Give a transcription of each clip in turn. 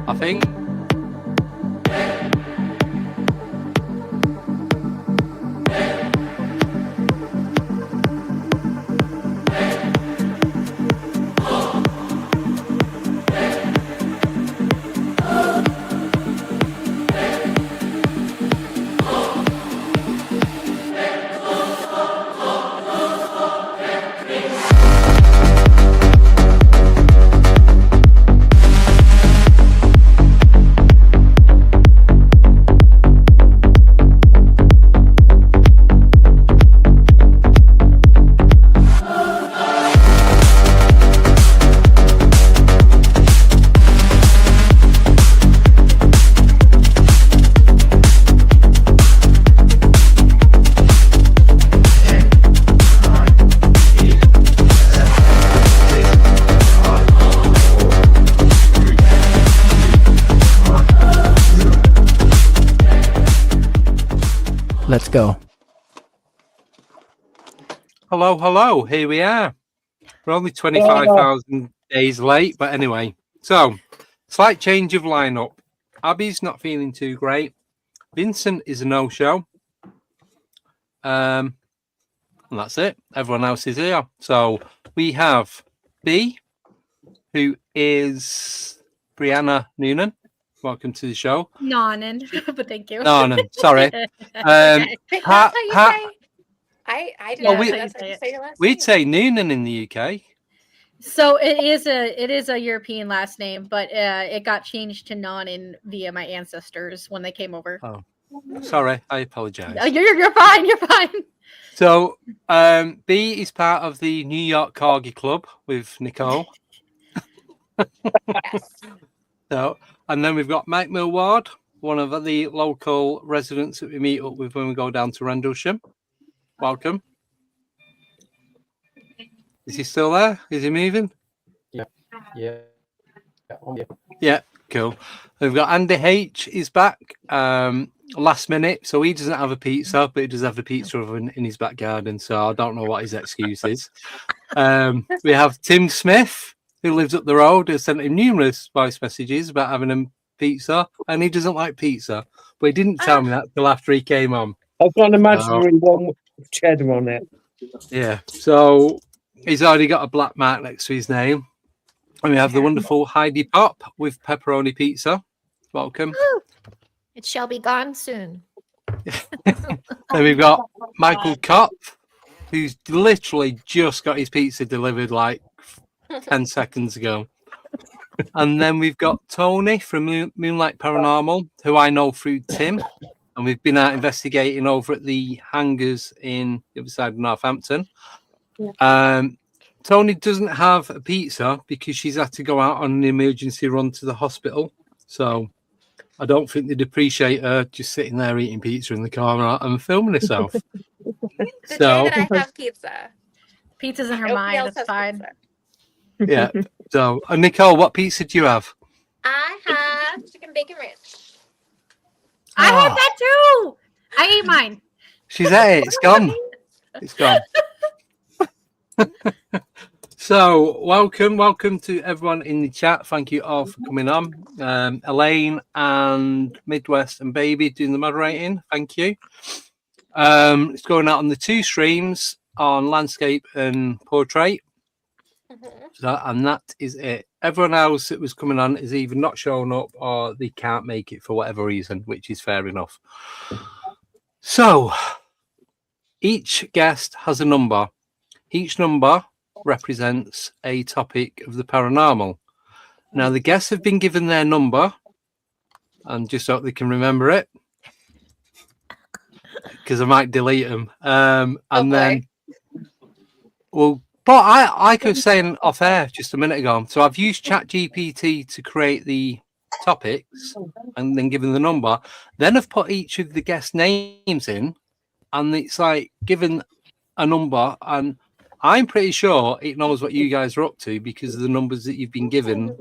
I think. Let's go. Hello, hello. Here we are. We're only 25,000 days late, but anyway. So, slight change of lineup. Abby's not feeling too great. Vincent is a no-show. And that's it. Everyone else is here. So, we have B, who is Brianna Noonan. Welcome to the show. Noonan, but thank you. Noonan, sorry. That's how you say. I didn't know that's how you say your last We'd name. say Noonan in the UK. So it is a European last name, but it got changed to Noonan via my ancestors when they came over. Oh, sorry, I apologise. Oh, you're fine. You're fine. So, B is part of the New York Corgi Club with Nicole. Yes. So, and then we've got Mike Millward, one of the local residents that we meet up with when we go down to Rendlesham. Welcome. Is he still there? Is he moving? Yeah. Yeah, cool. We've got Andy H is back last minute, so he doesn't have a pizza, but he does have a pizza oven in his back garden, so I don't know what his excuse is. We have Tim Smith, who lives up the road, has sent him numerous voice messages about having a pizza, and he doesn't like pizza, but he didn't tell me that till after he came on. I've got an imaginary one with cheddar on it. Yeah, so he's already got a black mark next to his name. And we have the wonderful Heidi Popp with pepperoni pizza. Welcome. It shall be gone soon. Then we've got Michael Kopf, who's literally just got his pizza delivered like 10 seconds ago. And then we've got Toni from Moonlight Paranormal, who I know through Tim. And we've been out investigating over at the hangars in the other side of Northampton. Toni doesn't have a pizza because she's had to go out on an emergency run to the hospital. So I don't think they'd appreciate her just sitting there eating pizza in the car and filming herself. The day that I have pizza. Pizza's in her Nobody mind. else It's has fine. pizza. Yeah. So, Nicole, what pizza do you have? I have chicken bacon ranch. I had that too. I ate mine. She's at it. It's gone. It's gone. So, welcome to everyone in the chat. Thank you all for coming on. Elaine and Midwest and Baby doing the moderating. Thank you. It's going out on the two streams on landscape and portrait. So, and that is it. Everyone else that was coming on is either not showing up or they can't make it for whatever reason, which is fair enough. So, each guest has a number. Each number represents a topic of the paranormal. Now, the guests have been given their number, and just so they can remember it, because I might delete them. And then, well, but I could say off air just a minute ago. So I've used ChatGPT to create the topics and then given the number. Then I've put each of the guest names in, and it's like given a number, and I'm pretty sure it knows what you guys are up to because of the numbers that you've been given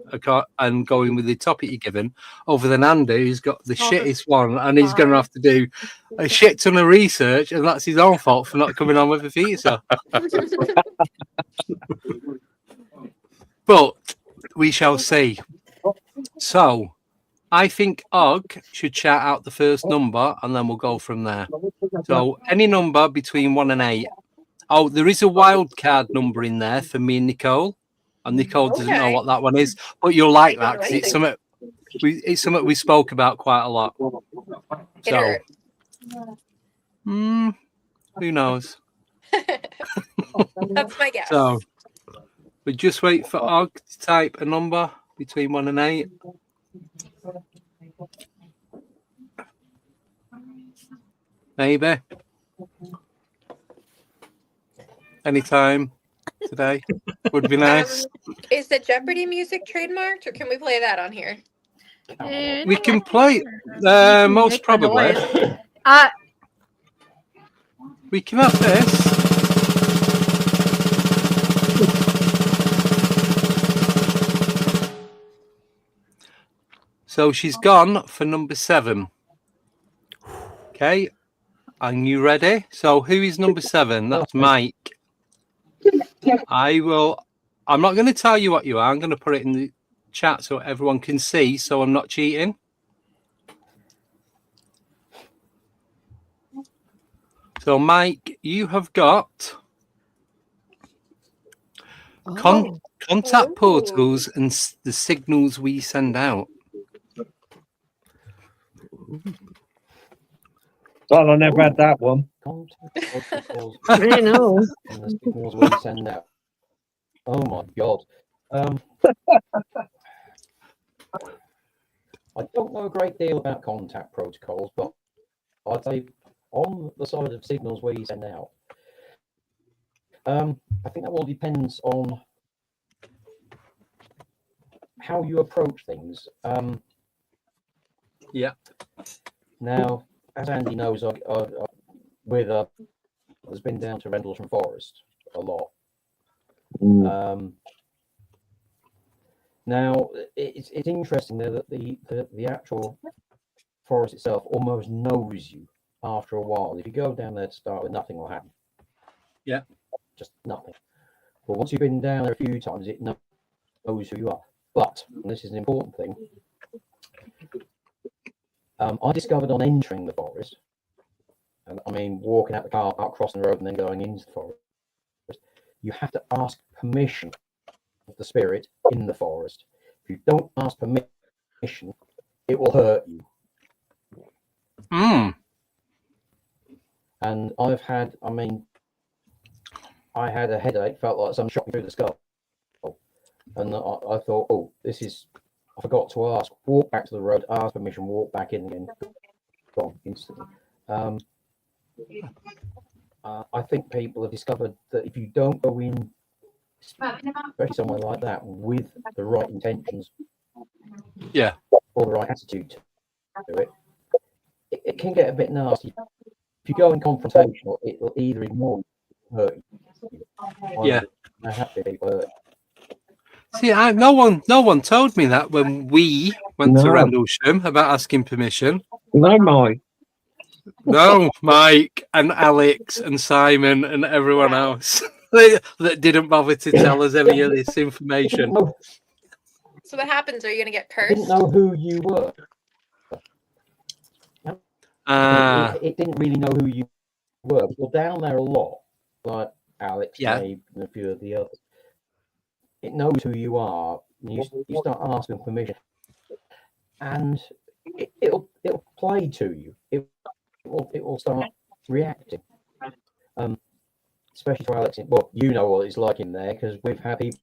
and going with the topic you're given, over than Andy, who's got the shittest one, and he's going to have to do a shit ton of research, and that's his own fault for not coming on with a pizza. But we shall see. So I think Og should shout out the first number, and then we'll go from there. So any number between 1 and 8. Oh, there is a wild card number in there for me and Nicole. And Nicole doesn't know what that one is, but you'll like that because it's something we spoke about quite a lot. So, who knows? That's my guess. So, we just wait for Og to type a number between 1 and 8. Maybe. Anytime today would be nice. Is the Jeopardy music trademarked, or can we play that on here? We can play most probably. We can have this. So she's gone for number 7. Okay. Are you ready? So who is number 7? That's Mike. I'm not going to tell you what you are. I'm going to put it in the chat so everyone can see, so I'm not cheating. So Mike, you have got contact portals and the signals we send out. Well, I never had that one. I know. And the signals we send out. Oh my God. I don't know a great deal about contact protocols, but I'd say on the side of signals we send out, I think that all depends on how you approach things. Yeah. Now, as Andy knows, has been down to Rendlesham Forest a lot. Now, it's interesting there that the actual forest itself almost knows you after a while. If you go down there to start with, nothing will happen. Yeah. Just nothing. But once you've been down there a few times, it knows who you are. But, and this is an important thing, I discovered on entering the forest, and I mean walking out the car park, crossing the road and then going into the forest, you have to ask permission of the spirit in the forest. If you don't ask permission, it will hurt you. And I had a headache, felt like something shot me through the skull. And I thought, oh, I forgot to ask. Walk back to the road, ask permission, walk back in again. Gone instantly. I think people have discovered that if you don't go in, especially somewhere like that, with the right intentions, yeah, or the right attitude to it, it can get a bit nasty. If you go in confrontational, it will either ignore you or hurt you. Yeah. I have to people hurt. See, no one told me that when we went to Rendlesham about asking permission. No, Mike. No, Mike and Alex and Simon and everyone else that didn't bother to tell us any of this information. So what happens? Are you going to get I cursed? didn't know who you were. It didn't really know who you were. You're down there a lot, like Alex, Dave, and a few of the others. It knows who you are. You start asking permission, and it'll play to you. It will start reacting. Especially to Alex. Well, you know what it's like in there because we've had people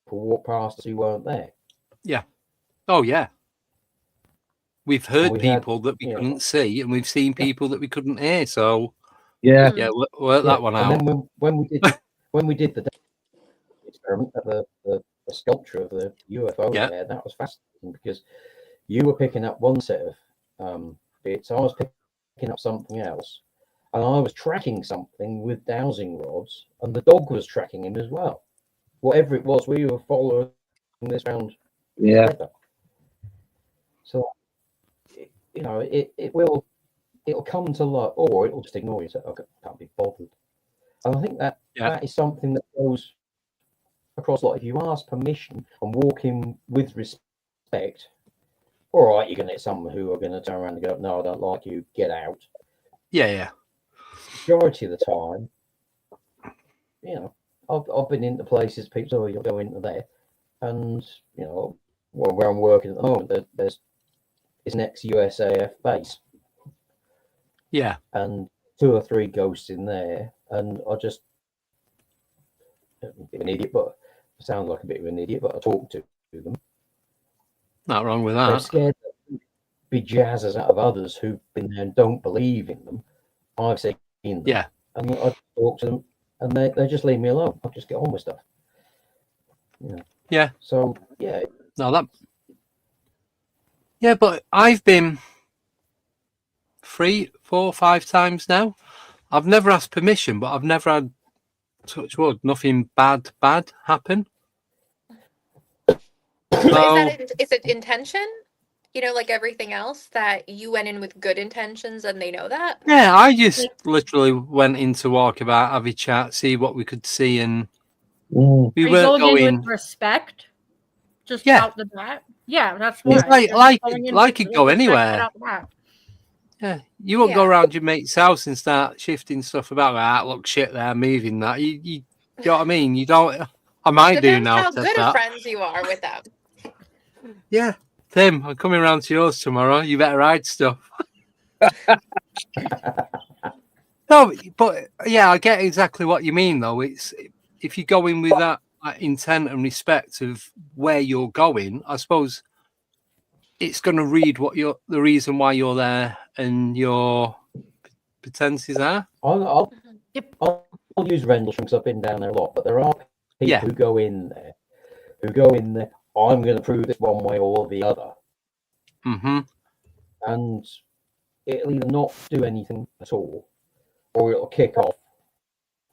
walk past us who weren't there. Yeah. Oh yeah. We've heard people that we couldn't see, and we've seen people that we couldn't hear. So yeah, work that one out. And then when we did the experiment at the sculpture of the UFO there, that was fascinating because you were picking up one set of bits, I was picking up something else, and I was tracking something with dowsing rods, and the dog was tracking him as well. Whatever it was, we were following this round. Yeah. So it'll come to light, or it'll just ignore you. So I can't be bothered. And I think that is something that goes across a lot. If you ask permission and walk in with respect, all right, you're going to get some who are going to turn around and go, no, I don't like you, get out. Yeah. Majority of the time, you know, I've been into places, people, oh, you'll go into there. And, you know, where I'm working at the moment, there's an ex-USAF base. Yeah. And 2 or 3 ghosts in there. And I just, a bit of an idiot, but I sound like a bit of an idiot, but I talk to them. Not wrong with They're that. scared to be jazzers out of others who've been there and don't believe in them. I've seen them. Yeah. And I talk to them, and they just leave me alone. I just get on with stuff. Yeah. So, yeah. No, that. Yeah, but I've been 3, 4, 5 times now. I've never asked permission, but I've never had, touch wood, nothing bad happen. So, Is it intention? You know, like everything else, that you went in with good intentions and they know that? yeah, I just literally went in to walk about, have a chat, see what we could see, and we Are you weren't going in going. with respect? Just Yeah. out the bat? Yeah, that's It's why. like Going in it with go respect anywhere. out the bat. Yeah, you won't go around your mate's house and start shifting stuff about. Look, shit, they're moving that. You know what I mean? You don't. I might do Depends now. how said good of that. friends you are with them. Yeah, Tim, I'm coming round to yours tomorrow. You better hide stuff. No, but yeah, I get exactly what you mean, though. It's if you go in with that intent and respect of where you're going, I suppose it's going to read what the reason why you're there and your pretenses are. I'll use Rendlesham because I've been down there a lot, but there are people who go in there, I'm going to prove this one way or the other. Mm-hmm. And it'll either not do anything at all, or it'll kick off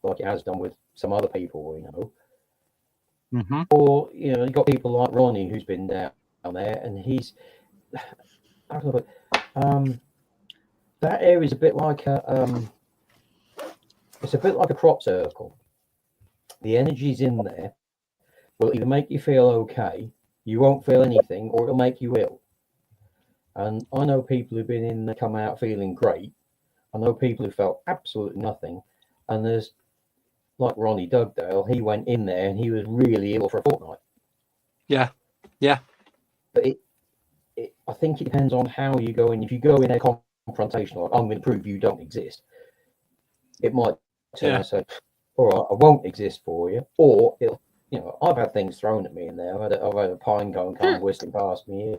like it has done with some other people we know. Mm-hmm. Or, you know, you've got people like Ronnie who's been down there, and he's that area is a bit like it's a bit like a crop circle. The energies in there will either make you feel okay, you won't feel anything, or it'll make you ill. And I know people who've been in there come out feeling great. I know people who felt absolutely nothing. And there's like Ronnie Dugdale, he went in there and he was really ill for a fortnight. Yeah. Yeah. But I think it depends on how you go in. If you go in a confrontation, like I'm going to prove you don't exist, it might turn and say, all right, I won't exist for you. Or it'll, you know, I've had things thrown at me in there. I've had a pine cone come whistling past me.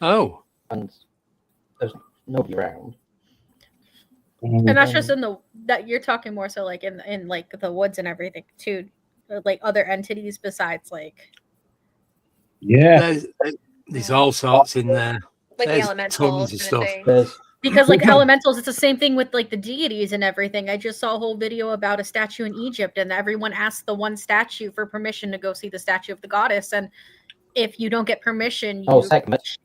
Oh. And there's nobody around. And that's just in that you're talking more so like in like the woods and everything too, like other entities besides like. Yeah. There's all sorts in there. Like There's the elementals tons of stuff. Because like elementals, it's the same thing with like the deities and everything. I just saw a whole video about a statue in Egypt, and everyone asked the one statue for permission to go see the statue of the goddess. And if you don't get permission, you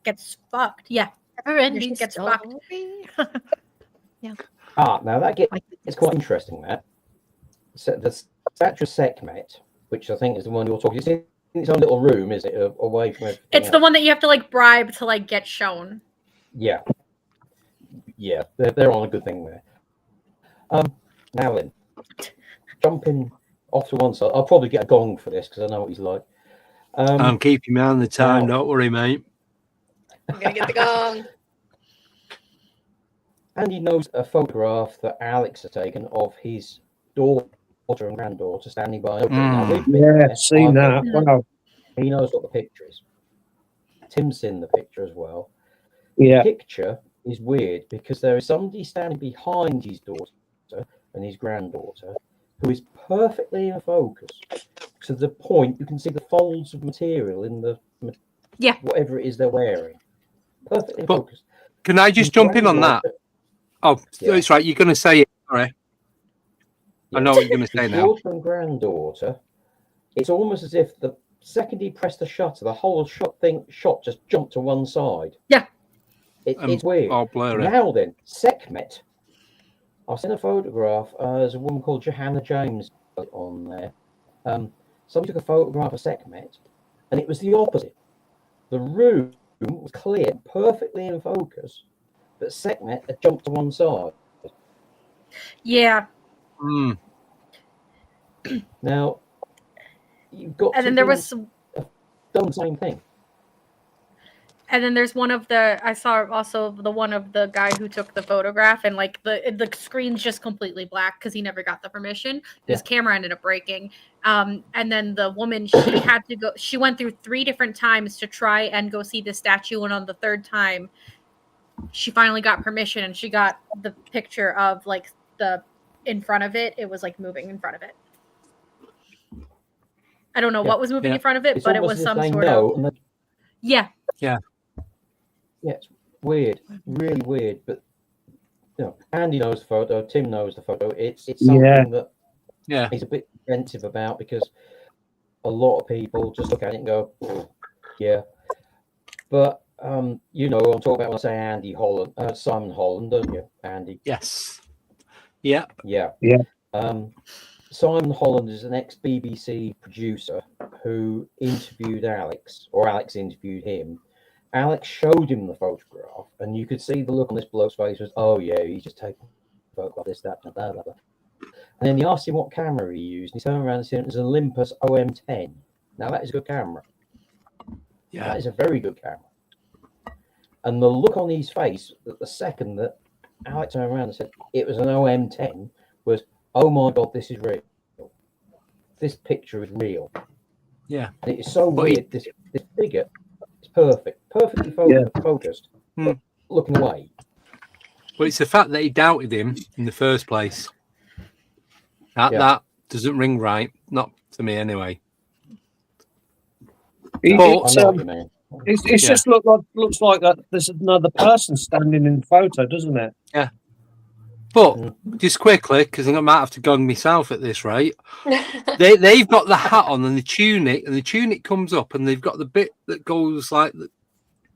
gets fucked. Yeah, Never-ending gets story. fucked. Yeah. Now that it's quite interesting. That so the statue of Sekhmet, which I think is the one you're talking. It's in its own little room, is it? Away from everything It's the one that you have to like bribe to like get shown. Yeah. Yeah, they're on a good thing there. Now then, jumping off to one side, I'll probably get a gong for this because I know what he's like. I'm keeping me on the time, don't worry, mate. I'm going to get the gong. Andy knows a photograph that Alex has taken of his daughter and granddaughter standing by. Yeah, seen that. Wow. He knows what the picture is. Tim's seen the picture as well. Yeah. The picture is weird because there is somebody standing behind his daughter and his granddaughter who is perfectly in focus to the point you can see the folds of material in the whatever it is they're wearing. Perfectly in focus. Can I just jump in on that? Oh, it's right. You're going to say it. Sorry. I know what you're going to say now. Daughter and granddaughter. It's almost as if the second he pressed the shutter, the whole shot just jumped to one side. Yeah. It's weird. All blurry. Now then, Sekhmet. I've seen a photograph. There's a woman called Johanna James on there. Somebody took a photograph of Sekhmet, and it was the opposite. The room was clear, perfectly in focus, but Sekhmet had jumped to one side. Yeah. Mm. Now, you've got And to then there be was done the same thing. And then there's one of the, I saw also the one of the guy who took the photograph, and like the screen's just completely black because he never got the permission. His camera ended up breaking. And then the woman, she had to go, she went through 3 different times to try and go see the statue. And on the 3rd time, she finally got permission, and she got the picture of like in front of it. It was like moving in front of it. I don't know what was moving in front of it, It's but it almost was as if some they sort know, of. and Yeah. Yeah, it's weird, really weird. But you know, Andy knows the photo, Tim knows the photo. It's something that he's a bit defensive about, because a lot of people just look at it and go, yeah. But you know, I'm talking about when I say Andy Holland, Simon Holland, don't you, Andy? Yes. Yeah. Yeah. Simon Holland is an ex-BBC producer who interviewed Alex, or Alex interviewed him. Alex showed him the photograph, and you could see the look on this bloke's face was, oh yeah, he's just taking a photograph, this, that, blah, blah, blah. And then he asked him what camera he used, and he turned around and said it was an Olympus OM10. Now that is a good camera. Yeah. That is a very good camera. And the look on his face, the second that Alex turned around and said it was an OM10, was, oh my God, this is real. This picture is real. Yeah. And it is so weird. This figure is perfectly focused, but looking away. But it's the fact that he doubted him in the first place. That doesn't ring right. Not to me, anyway. It's just looks like that there's another person standing in the photo, doesn't it? Yeah. But just quickly, because I might have to gong myself at this rate, they've got the hat on and the tunic comes up, and they've got the bit that goes like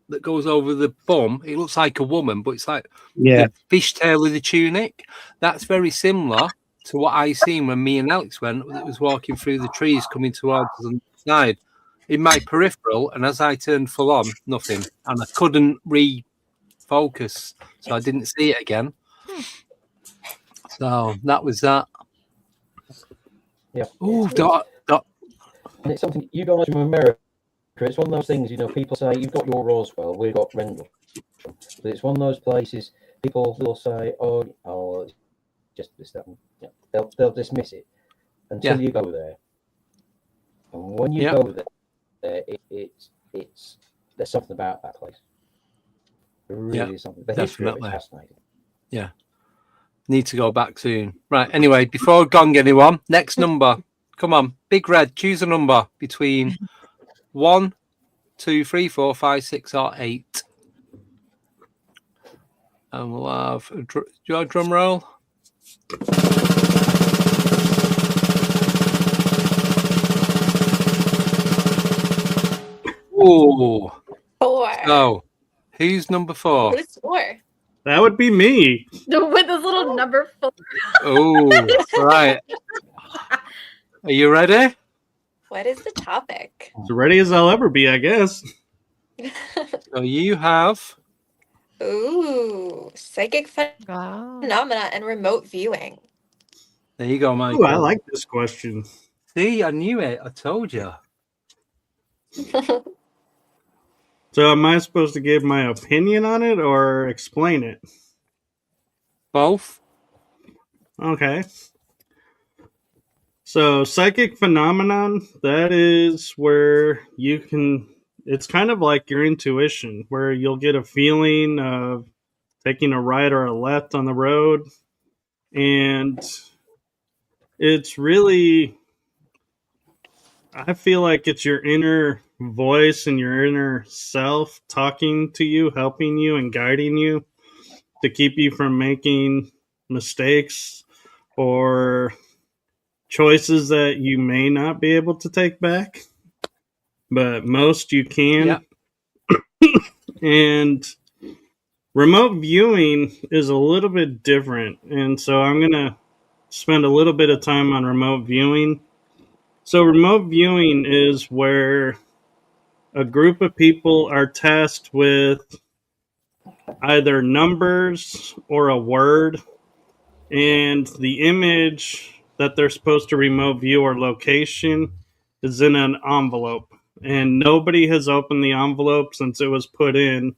that goes over the bum. It looks like a woman, but it's like the fishtail of the tunic. That's very similar to what I seen when me and Alex went. It was walking through the trees coming towards the side in my peripheral, and as I turned full on, nothing, and I couldn't refocus, so I didn't see it again. So that was that. Yeah. Oh, and it's something you guys from America. It's one of those things, you know, people say, you've got your Roswell, we've got Rendlesham. But it's one of those places people will say, oh, it's just this, that. Yeah. They'll dismiss it until you go there. And when you go there, it's there's something about that place. There really is something. The history of it's fascinating. Yeah. Need to go back soon. Right. Anyway, before I gong anyone, next number. Come on. Big Red, choose a number between 1, 2, 3, 4, 5, 6, or 8. And we'll have do you want a drum roll? Ooh. 4. So, who's number 4? Who's 4? That would be me. With this little number 4. Oh, right. Are you ready? What is the topic? As ready as I'll ever be, I guess. So you have... Ooh, psychic phenomena and remote viewing. There you go, Michael. Ooh, I like this question. See, I knew it. I told you. So am I supposed to give my opinion on it or explain it? Both. Okay. So psychic phenomenon, that is where you can, it's kind of like your intuition, where you'll get a feeling of taking a right or a left on the road. And it's really, I feel like it's your inner voice and your inner self talking to you, helping you and guiding you to keep you from making mistakes or choices that you may not be able to take back, but most you can. And remote viewing is a little bit different, and so I'm going to spend a little bit of time on remote viewing. So remote viewing is where a group of people are tasked with either numbers or a word, and the image that they're supposed to remote view or location is in an envelope. And nobody has opened the envelope since it was put in.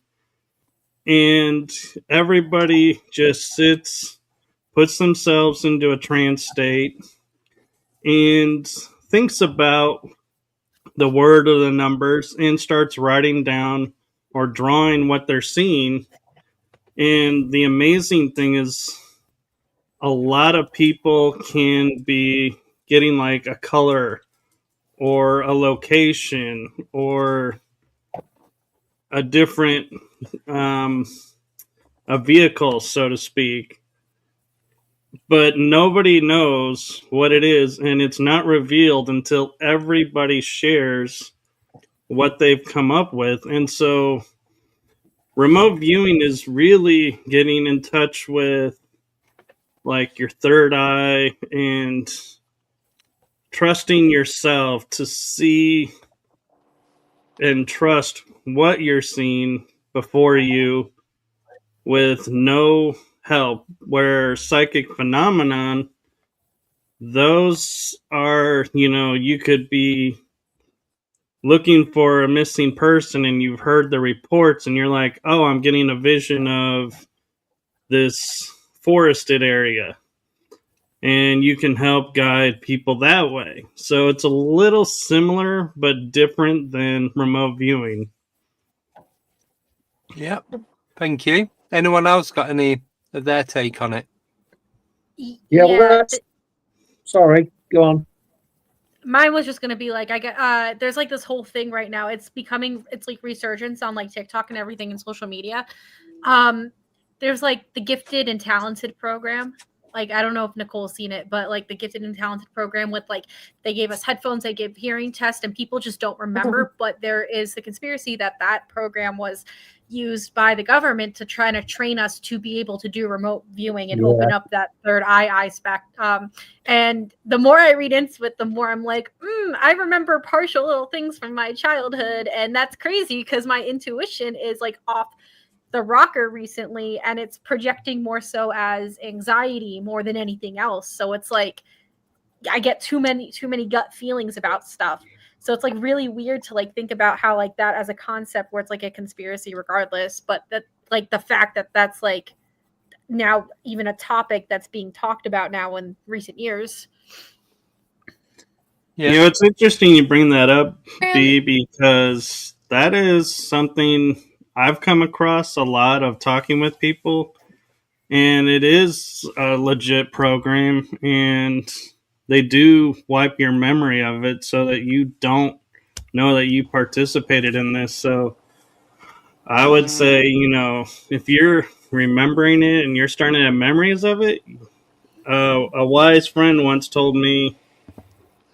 And everybody just sits, puts themselves into a trance state, and thinks about the word or the numbers and starts writing down or drawing what they're seeing. And the amazing thing is, a lot of people can be getting like a color or a location or a different a vehicle, so to speak, but nobody knows what it is, and it's not revealed until everybody shares what they've come up with. And so remote viewing is really getting in touch with like your third eye and trusting yourself to see and trust what you're seeing before you with no help. Where psychic phenomenon, those are, you could be looking for a missing person and you've heard the reports and you're like, oh, I'm getting a vision of this forested area, and you can help guide people that way. So it's a little similar but different than remote viewing. Yeah, thank you. Anyone else got any of their take on it? Yeah, well, sorry, go on. Mine was just gonna be like, I get there's like this whole thing right now. It's like resurgence on like TikTok and everything in social media. There's like the gifted and talented program. Like, I don't know if Nicole's seen it, but like the gifted and talented program with like, they gave us headphones, they gave hearing tests, and people just don't remember. But there is the conspiracy that program was used by the government to try to train us to be able to do remote viewing and open up that third eye spec. And the more I read into it, the more I'm like, I remember partial little things from my childhood. And that's crazy because my intuition is like off the rocker recently, and it's projecting more so as anxiety more than anything else. So it's like I get too many gut feelings about stuff. So it's like really weird to like think about how like that as a concept where it's like a conspiracy regardless, but that like the fact that that's like now even a topic that's being talked about now in recent years. Yeah, it's interesting you bring that up, B, because that is something I've come across a lot of talking with people, and it is a legit program, and they do wipe your memory of it so that you don't know that you participated in this. So I would say, if you're remembering it and you're starting to have memories of it, a wise friend once told me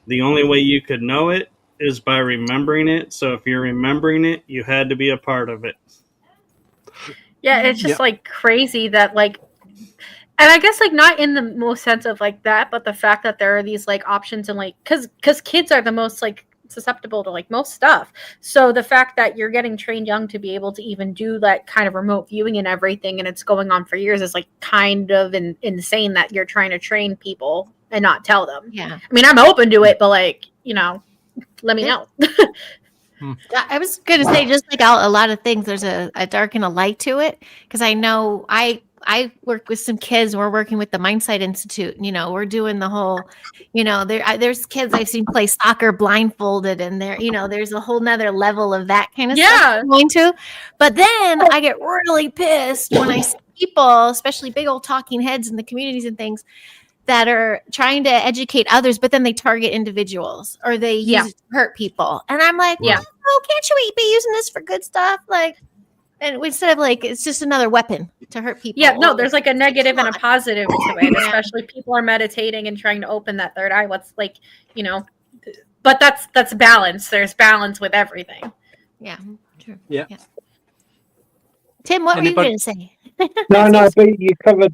the only way you could know it is by remembering it. So if you're remembering it, you had to be a part of it. Yeah, it's just like crazy that like, and I guess like not in the most sense of like that, but the fact that there are these like options and like, because kids are the most like susceptible to like most stuff. So the fact that you're getting trained young to be able to even do that kind of remote viewing and everything, and it's going on for years, is like kind of insane that you're trying to train people and not tell them. Yeah. I mean, I'm open to it, but like, let me know. I was going to say, just like a lot of things, there's a dark and a light to it. Because I know I work with some kids. We're working with the Mindsight Institute. We're doing the whole, there's kids I've seen play soccer blindfolded, and there's a whole nother level of that kind of stuff I'm going to. But then I get really pissed when I see people, especially big old talking heads in the communities and things, that are trying to educate others, but then they target individuals or they use it to hurt people. And I'm like, oh, can't you be using this for good stuff? Like, and instead of like, it's just another weapon to hurt people. Yeah, no, there's like a negative and a positive to it, especially people are meditating and trying to open that third eye. What's like, but that's balance. There's balance with everything. Yeah, true. Yeah. Tim, what were you going to say? No, B, you covered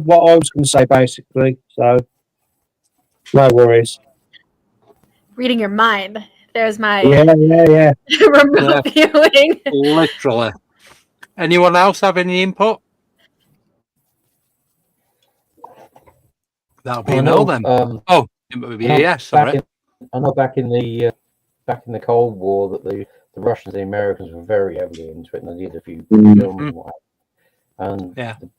what I was going to say, basically. So, no worries. Reading your mind. There's my Yeah. remote viewing. Literally. Anyone else have any input? That'll be no then. It would be yes. Sorry. I know back in the Cold War that the Russians and the Americans were very heavily into it, and they did a few films and what have you. And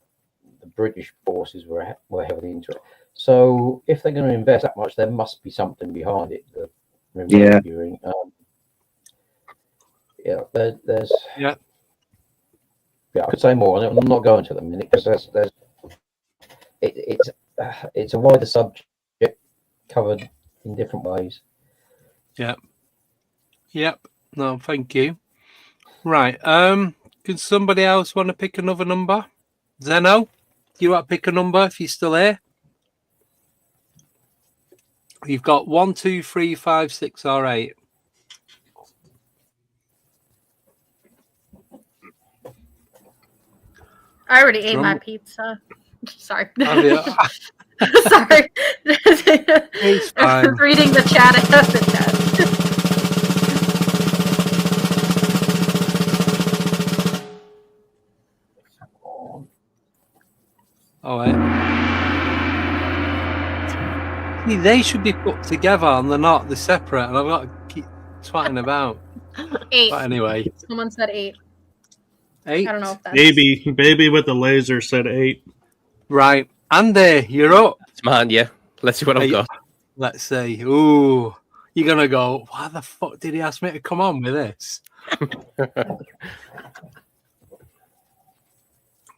the British forces were heavily into it. So if they're going to invest that much, there must be something behind it. The remote viewing. There's I could say more on it. I'm not going to the minute because it's a wider subject covered in different ways. Yep. No, thank you. Right. Can somebody else want to pick another number? Zeno, do you want to pick a number if you're still here? You've got 1, 2, 3, 5, 6, or 8. I already ate my pizza. Sorry. Have you? Sorry. It's fine. Reading the chat. I have the chat. All right. See, they should be put together and they're not. They're separate, and I've got to keep twatting about. 8. But anyway. Someone said 8. 8? I don't know if that's... Baby with the laser said 8. Right. Andy, you're up. Man, yeah. Let's see what I've got. Let's see. Ooh. You're going to go, why the fuck did he ask me to come on with this?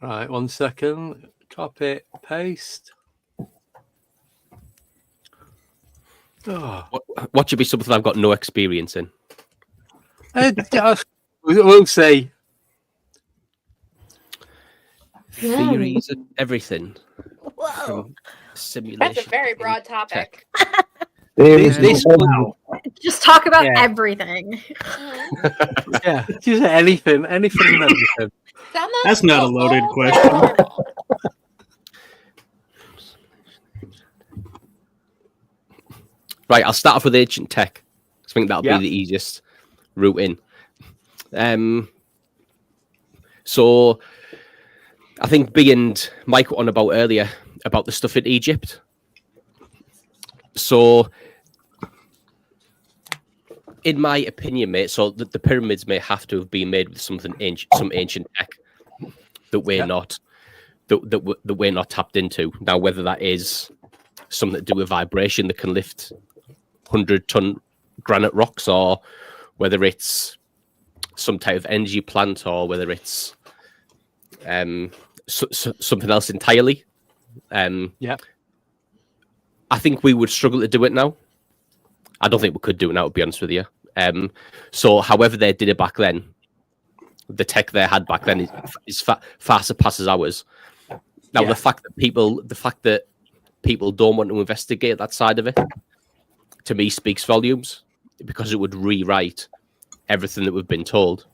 Right, 1 second. Copy, paste. Oh. What should be something I've got no experience in? We'll see. Theories and everything. Whoa. Simulation. That's a very broad topic. This Just talk about everything. Yeah, just anything and everything. That's not a loaded question. Right, I'll start off with ancient tech. I think that'll be the easiest route in. So I think B and Mike were on about earlier about the stuff in Egypt. So in my opinion, mate, so the pyramids may have to have been made with something ancient, some ancient tech that we're not that we're not tapped into. Now, whether that is something to do with vibration that can lift 100-ton granite rocks, or whether it's some type of energy plant, or whether it's something else entirely. I think we would struggle to do it now. I don't think we could do it now, to be honest with you. So however they did it back then, the tech they had back then is far surpasses ours. Now, the fact that people don't want to investigate that side of it, to me, speaks volumes, because it would rewrite everything that we've been told.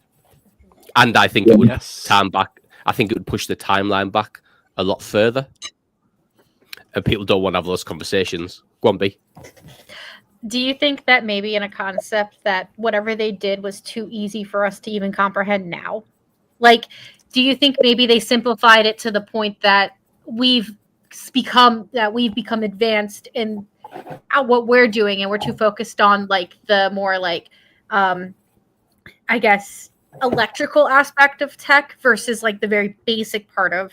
And I think it would time back. I think it would push the timeline back a lot further. And people don't want to have those conversations. Go on, B. Do you think that maybe in a concept that whatever they did was too easy for us to even comprehend now? Like, do you think maybe they simplified it to the point that we've become advanced in what we're doing, and we're too focused on like the more like I guess electrical aspect of tech versus like the very basic part of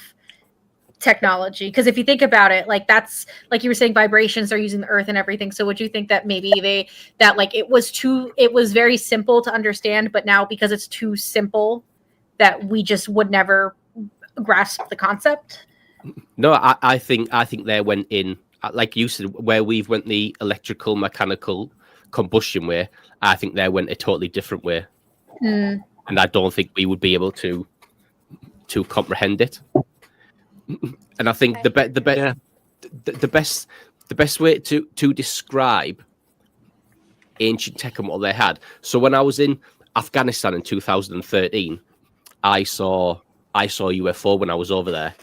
technology? Because if you think about it, like that's like you were saying, vibrations are using the earth and everything. So would you think that maybe it was very simple to understand, but now because it's too simple that we just would never grasp the concept? No, I think they went in, like you said, where we've went the electrical mechanical combustion way. I think they went a totally different way, and I don't think we would be able to comprehend it. And I think the best way to describe ancient tech and what they had. So when I was in Afghanistan in 2013, I saw UFO when I was over there,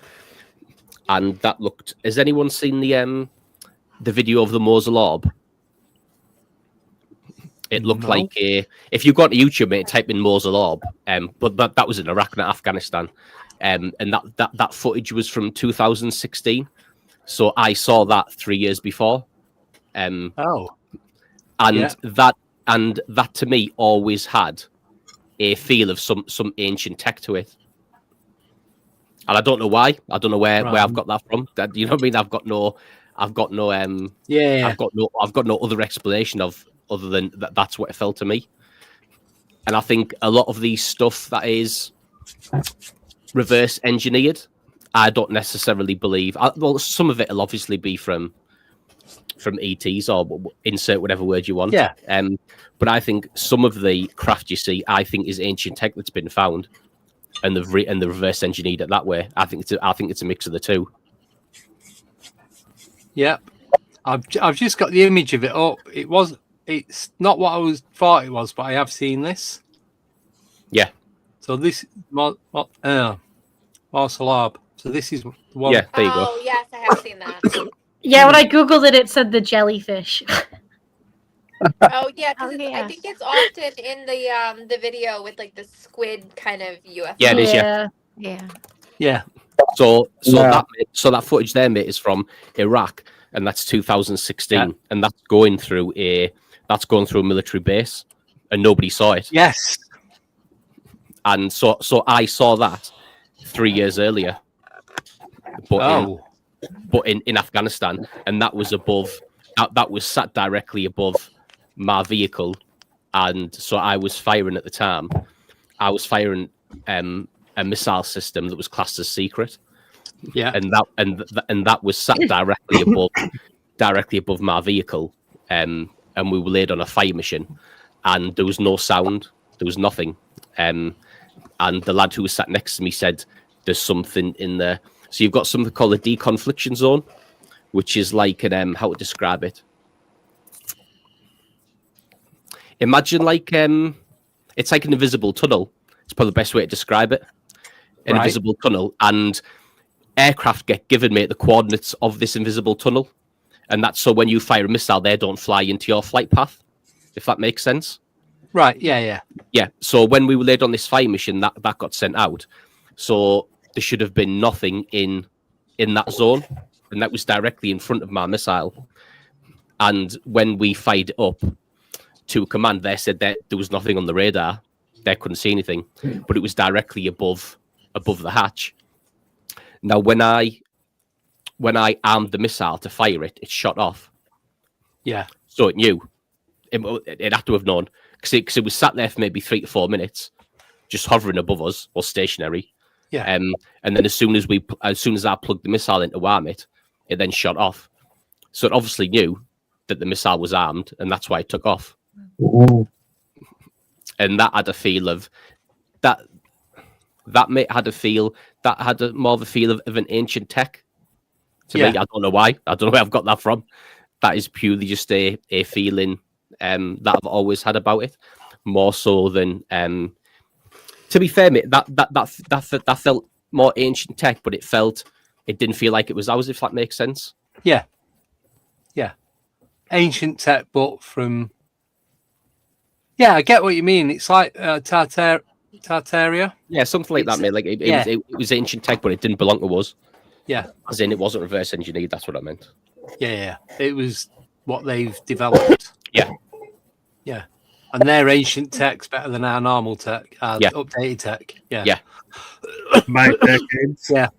and that looked. Has anyone seen the video of the Mosul orb? It looked No. like if you go to YouTube, mate, type in Mosul Orb, but that was in Iraq, not Afghanistan, and that footage was from 2016. So I saw that 3 years before, and that to me always had a feel of some ancient tech to it, and I don't know why. I don't know where I've got that from. You know what I mean? I've got no I've got no other explanation other than that's what it felt to me. And I think a lot of these stuff that is reverse engineered, I don't necessarily believe. Well, some of it will obviously be from ETs or insert whatever word you want. Yeah. But I think some of the craft you see, I think is ancient tech that's been found, and the reverse engineered it that way. I think it's a mix of the two. Yep. I've just got the image of it up. It's not what I thought it was, but I have seen this. Yeah. So this Mosul Orb. So this is the one. Yeah, there you go. Oh yes, I have seen that. Yeah, when I googled it, it said the jellyfish. Oh yeah, 'cause Oh, yeah. I think it's often in the video with like the squid kind of UFO. Yeah, it is. Yeah. Yeah. So that footage there, mate, is from Iraq, and that's 2016, and that's going through a military base, and nobody saw it. Yes. And so I saw that 3 years earlier, but in Afghanistan, and that was above. That was sat directly above my vehicle, and so I was firing at the time. I was firing a missile system that was classed as secret. Yeah, and that was sat directly above my vehicle, and we were laid on a fire mission, and there was no sound, there was nothing, and the lad who was sat next to me said, "There's something in there." So you've got something called a deconfliction zone, which is like an how to describe it. Imagine like it's like an invisible tunnel. It's probably the best way to describe it. An invisible tunnel, and aircraft get given, mate, the coordinates of this invisible tunnel, and that's so when you fire a missile, they don't fly into your flight path, if that makes sense. Right. Yeah. So when we were laid on this fire mission, that got sent out. So there should have been nothing in that zone, and that was directly in front of my missile. And when we fired it up to command, they said that there was nothing on the radar. They couldn't see anything, but it was directly above the hatch. Now, when I armed the missile to fire it, it shot off. Yeah. So it knew. It had to have known because it was sat there for maybe 3 to 4 minutes, just hovering above us or stationary. Yeah. And then as soon as I plugged the missile into arm it, it then shot off. So it obviously knew that the missile was armed, and that's why it took off. Ooh. And that had a feel of that. That had more of a feel of an ancient tech to me. I don't know why. I don't know where I've got that from. That is purely just a feeling that I've always had about it, more so than. To be fair, mate, that felt more ancient tech, but it didn't feel like it was ours. If that makes sense. Yeah. Ancient tech, but from. Yeah, I get what you mean. It's like Tartaria. Yeah, something like that, mate. Like it was ancient tech, but it didn't belong to us. Yeah. As in, it wasn't reverse engineered. That's what I meant. Yeah. It was what they've developed. Yeah. And their ancient tech's better than our normal tech, updated tech. Yeah. By decades. Yeah.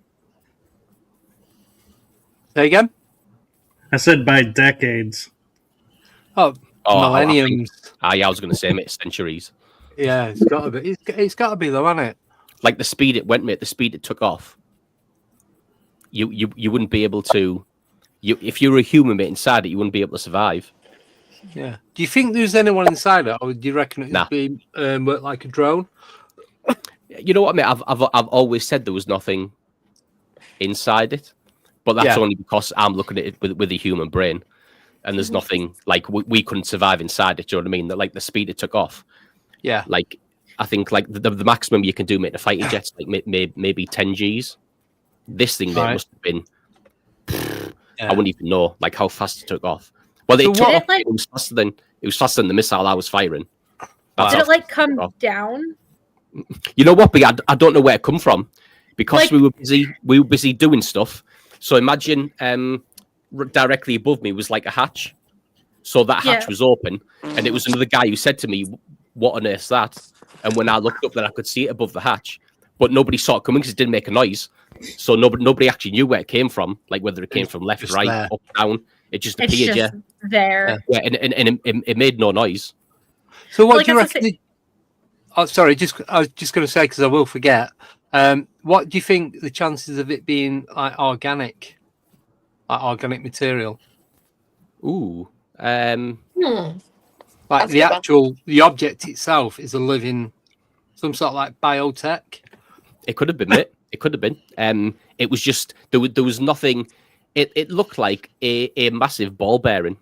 There you go. I said by decades. Millenniums. I was going to say, mate, centuries. Yeah, it's got to be. It's got to be though, hasn't it? Like the speed it went, mate. The speed it took off. You wouldn't be able to. If you were a human, mate, inside it, you wouldn't be able to survive. Yeah. Do you think there's anyone inside it, or do you reckon it'd be work like a drone? You know what, mate? I've always said there was nothing inside it, but that's only because I'm looking at it with a human brain. And there's nothing like we couldn't survive inside it. Do you know what I mean? That like the speed it took off. Yeah. Like I think like the maximum you can do, mate, a fighter jet's like maybe 10 Gs. This thing there must have been. I wouldn't even know like how fast it took off. Well, it was faster than It was faster than the missile I was firing. Did it like come down? You know what? But I don't know where it come from because Like- we were busy doing stuff. So imagine directly above me was like a hatch. So that hatch was open, and it was another guy who said to me, "What on earth's that?" And when I looked up, then I could see it above the hatch, but nobody saw it coming because it didn't make a noise. So nobody actually knew where it came from, like whether it came from left, right, there. up, down. It just It's appeared, just there. yeah, and it made no noise. So what Like, do you that's the reckon? Oh, sorry, I was just going to say because I will forget. What do you think the chances of it being like organic material, Ooh, Hmm. like That's the a good one. the object itself is a living, some sort of like biotech? it could have been it. It could have been. It was just there was nothing. It looked like a massive ball bearing.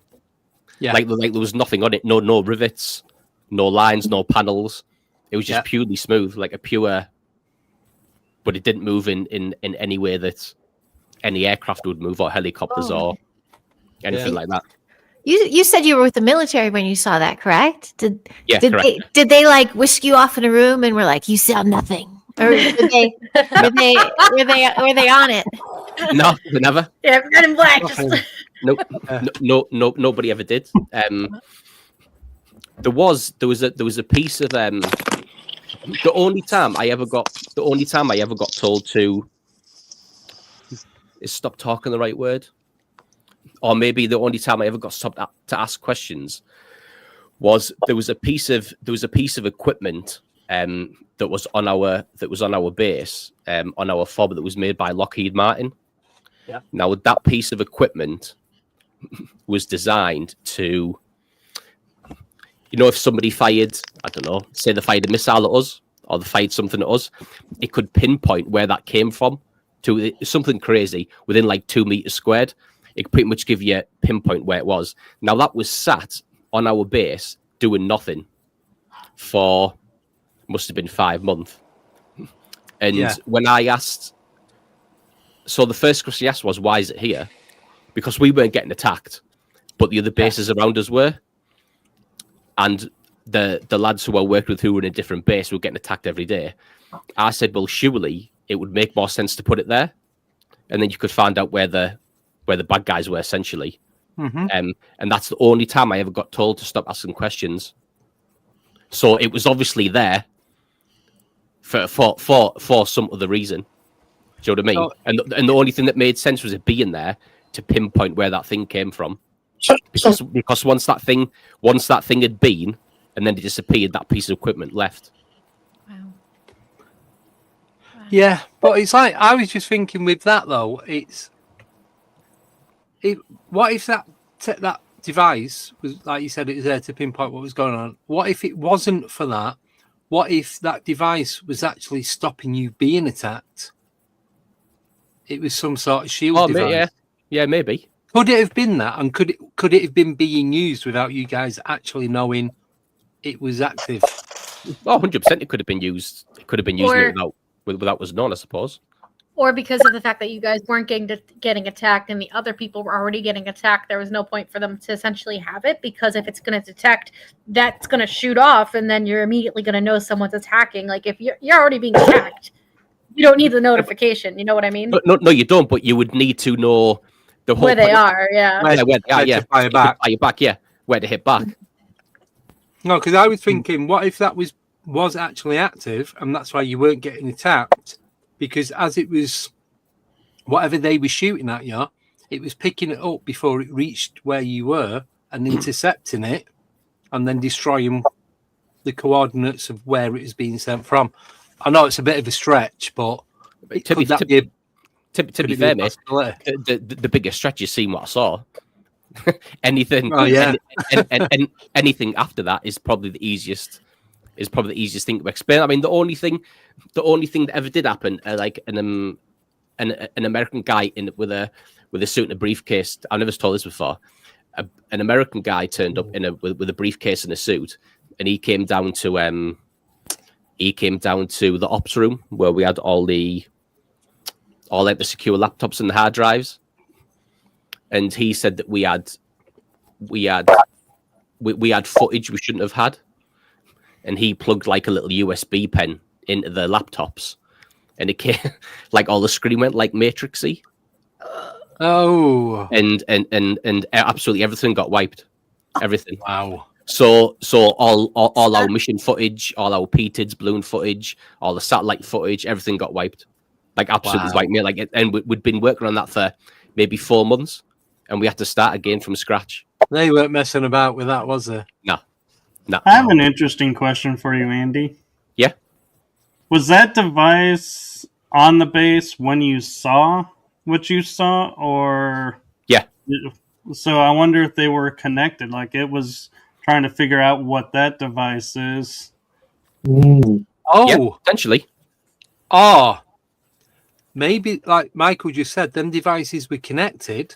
Yeah, Like there was nothing on it. No rivets, no lines, no panels. It was just purely smooth, like a pure. But it didn't move in any way that any aircraft would move, or helicopters, or anything like that. You said you were with the military when you saw that, correct? Did Correct. they like whisk you off in a room and were like, you saw nothing? Or were they on it? No, they never. Yeah, Red and Black. Just... Nope. No, nobody ever did. There was a piece of the only time I ever got told to is stop talking the right word, or maybe the only time I ever got stopped to ask questions was there was a piece of equipment that was on our base on our FOB that was made by Lockheed Martin. Yeah. Now that piece of equipment was designed to, if somebody fired, I don't know, say they fired a missile at us or they fired something at us, it could pinpoint where that came from to something crazy within like 2 meters squared. It could pretty much give you a pinpoint where it was. Now that was sat on our base doing nothing for must have been 5 months. And when I asked, so the first question I asked was, why is it here? Because we weren't getting attacked, but the other bases around us were. And the lads who I worked with who were in a different base were getting attacked every day. I said, well, surely it would make more sense to put it there. And then you could find out where the bad guys were, essentially. Mm-hmm. And that's the only time I ever got told to stop asking questions. So it was obviously there for some other reason. Do you know what I mean? And the only thing that made sense was it being there to pinpoint where that thing came from. Because once that thing had been and then it disappeared, that piece of equipment left. Wow. Yeah, but it's like I was just thinking with that though. What if that device was, like you said, it was there to pinpoint what was going on? What if it wasn't for that? What if that device was actually stopping you being attacked? It was some sort of shield device. Yeah, maybe. Could it have been that? And could it have been being used without you guys actually knowing it was active? Oh, 100%. It could have been used. It could have been used without was known, I suppose. Or because of the fact that you guys weren't getting attacked and the other people were already getting attacked, there was no point for them to essentially have it, because if it's going to detect, that's going to shoot off, and then you're immediately going to know someone's attacking. Like if you're already being attacked, you don't need the notification. You know what I mean? No, you don't. But you would need to know the whole where they are. Yeah. Where they are. Yeah. Fire back. Fire back. Yeah. Where to hit back. No, because I was thinking, what if that was actually active, and that's why you weren't getting attacked? Because as it was, whatever they were shooting at you, it was picking it up before it reached where you were and intercepting it, and then destroying the coordinates of where it is being sent from. I know it's a bit of a stretch, but to be fair, mate, the biggest stretch is seeing what I saw. Anything, anything after that is probably the easiest. Is probably the easiest thing to explain. I mean, the only thing that ever did happen, like an American guy with a suit and a briefcase. I've never told this before. An American guy turned up with a briefcase and a suit, and he came down to the ops room where we had all the secure laptops and the hard drives, and he said that we we had footage we shouldn't have had, and he plugged like a little USB pen into the laptops, and it came like all the screen went like Matrixy. Oh, and absolutely everything got wiped. Everything. Wow. So all our mission footage, all our PTIDS balloon footage, all the satellite footage, everything got wiped. Like absolutely Wow. like me. Like and we'd been working on that for maybe 4 months, and we had to start again from scratch. They weren't messing about with that, was there? No. I have an interesting question for you, Andy. Yeah. Was that device on the base when you saw what you saw, or Yeah. So I wonder if they were connected. Like it was trying to figure out what that device is. Mm. Oh, Yeah, potentially. oh, maybe like Michael just said, them devices were connected.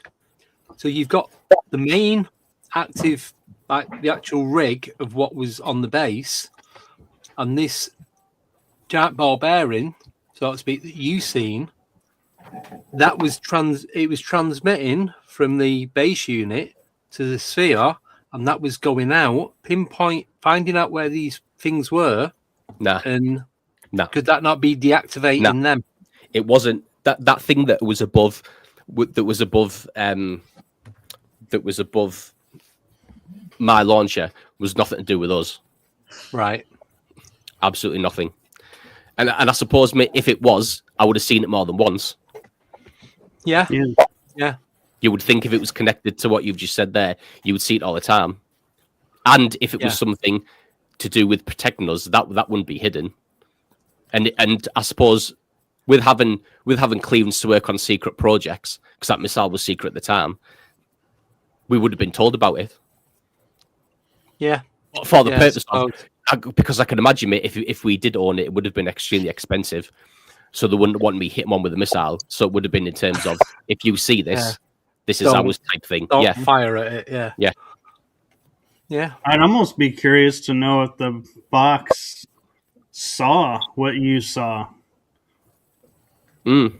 So you've got the main active, like the actual rig of what was on the base, and this giant ball bearing, so to speak, that you seen. That was it was transmitting from the base unit to the sphere, and that was going out, finding out where these things were. Nah. And No. could that not be deactivating them? It wasn't that thing that was above my launcher was nothing to do with us. Right. Absolutely nothing. And I suppose if it was, I would have seen it more than once. Yeah. Yeah. Yeah. You would think if it was connected to what you've just said there, you would see it all the time. And if it was something to do with protecting us, that wouldn't be hidden. And I suppose with having clearance to work on secret projects, because that missile was secret at the time, we would have been told about it. Yeah. For the purpose of, because I can imagine if we did own it, it would have been extremely expensive. So they wouldn't want me hitting one with a missile. So it would have been in terms of, if you see this, this is ours type thing. Don't fire at it. Yeah. Yeah. Yeah. I'd almost be curious to know if the box saw what you saw. To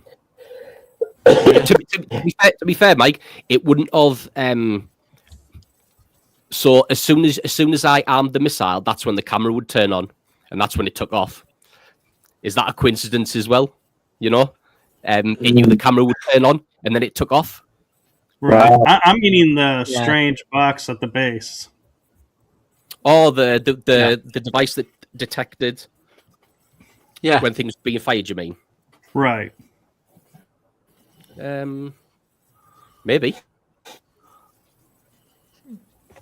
be fair, Mike, it wouldn't have. So as soon as I armed the missile, that's when the camera would turn on, and that's when it took off. Is that a coincidence as well? You know, it knew the camera would turn on, and then it took off. Right. I'm meaning the strange box at the base. Oh, the device that detected when things were being fired, you mean? Right. Maybe.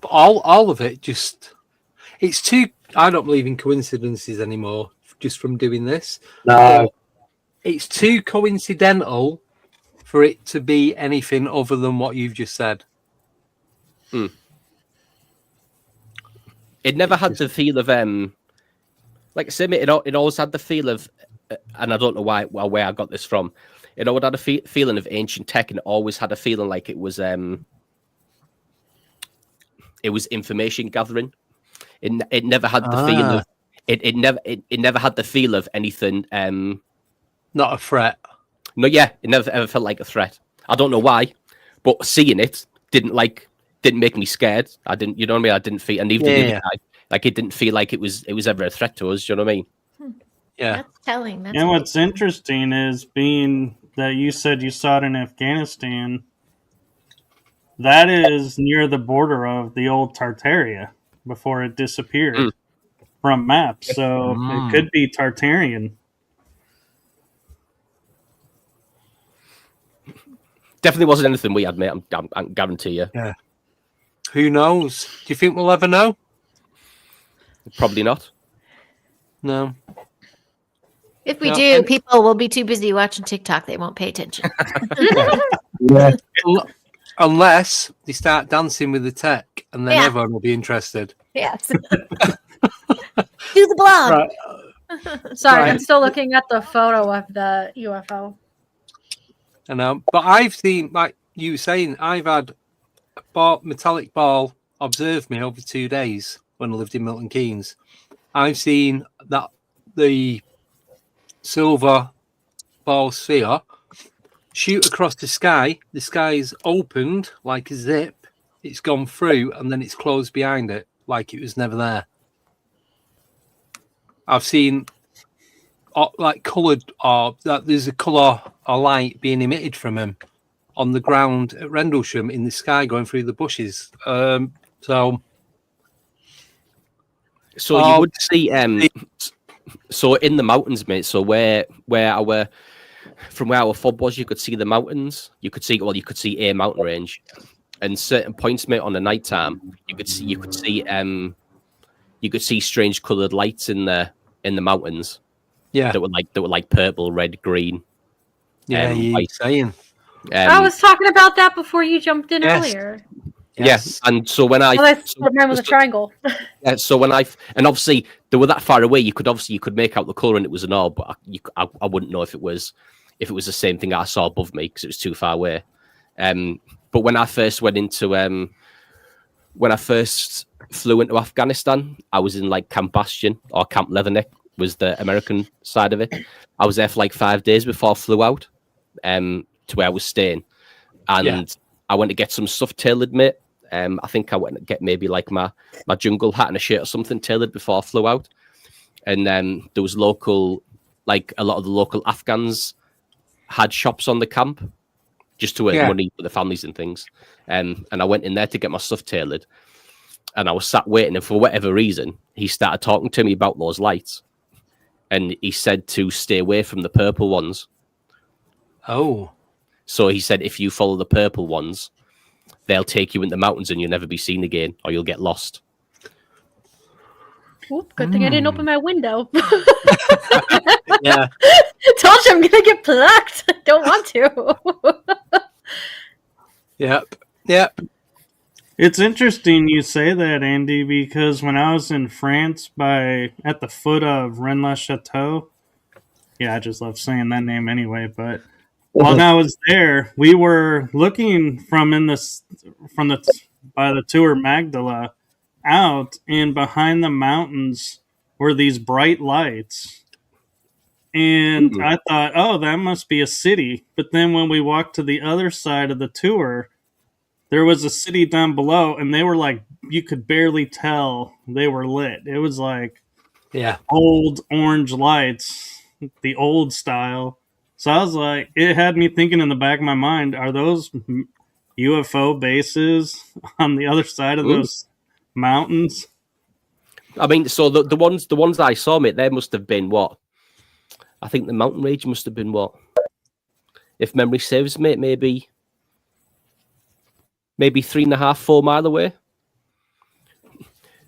But all of it it's too. I don't believe in coincidences anymore. Just from doing this, No. It's too coincidental for it to be anything other than what you've just said. It never had the feel of like I said, it always had the feel of, and I don't know where I got this from. It always had a feeling of ancient tech, and it always had a feeling like it was information gathering. It never had the feel of it never had the feel of anything. Not a threat. No, yeah, it never ever felt like a threat. I don't know why, but seeing it didn't make me scared. I didn't, you know what I mean? I didn't feel, and even the other guy, like it didn't feel like it was ever a threat to us. Do you know what I mean? Yeah. That's telling. And what's interesting is being that you said you saw it in Afghanistan. That is near the border of the old Tartaria before it disappeared from maps. So it could be Tartarian. Definitely wasn't anything we had, mate. I guarantee you. Yeah. Who knows? Do you think we'll ever know? Probably not. No. If we do, people will be too busy watching TikTok. They won't pay attention. Yeah. Unless they start dancing with the tech, and then Yeah. everyone will be interested. Yes. Do the blog. Right. Sorry, Right. I'm still looking at the photo of the UFO. I know, but I've seen, like you were saying, I've had a metallic ball observe me over 2 days when I lived in Milton Keynes. I've seen that the silver ball sphere shoot across the sky. The sky's opened like a zip. It's gone through and then it's closed behind it. like it was never there. I've seen like coloured, or that there's a colour or light being emitted from him on the ground at Rendlesham in the sky going through the bushes. So you would see so in the mountains, mate. So where our FOB was, you could see the mountains. You could see a mountain range, and certain points, mate, on the night time, you could see strange coloured lights in the mountains. Yeah, that were like purple, red, green. Yeah, you're saying. I was talking about that before you jumped in earlier. Yes, and so when I mine was a triangle. Yeah, so when and obviously they were that far away, you could make out the color and it was an orb, but I wouldn't know if it was the same thing I saw above me because it was too far away. But when I first flew into Afghanistan, I was in like Camp Bastion, or Camp Leatherneck was the American side of it. I was there for like 5 days before I flew out to where I was staying, and I went to get some stuff tailored, mate. I think I went to get maybe like my jungle hat and a shirt or something tailored before I flew out. And then there was local, like a lot of the local Afghans had shops on the camp just to earn money for the families and things. And I went in there to get my stuff tailored. And I was sat waiting, and for whatever reason, he started talking to me about those lights. And he said to stay away from the purple ones. Oh. So he said, if you follow the purple ones, they'll take you in the mountains and you'll never be seen again, or you'll get lost. Oop, good thing I didn't open my window. Yeah. Told you I'm going to get plucked. Don't want to. Yep. It's interesting you say that, Andy, because when I was in France at the foot of Rennes Chateau, I just love saying that name anyway, but while I was there, we were looking by the Tour Magdala out, and behind the mountains were these bright lights. And I thought, oh, that must be a city. But then when we walked to the other side of the tour, there was a city down below, and they were like, you could barely tell they were lit. It was like old orange lights, the old style. So I was like, it had me thinking in the back of my mind, are those UFO bases on the other side of those mountains? I mean, so the ones I saw, mate, they must have been what? I think the mountain range must have been what? If memory serves, mate, maybe 3.5, 4 mile away.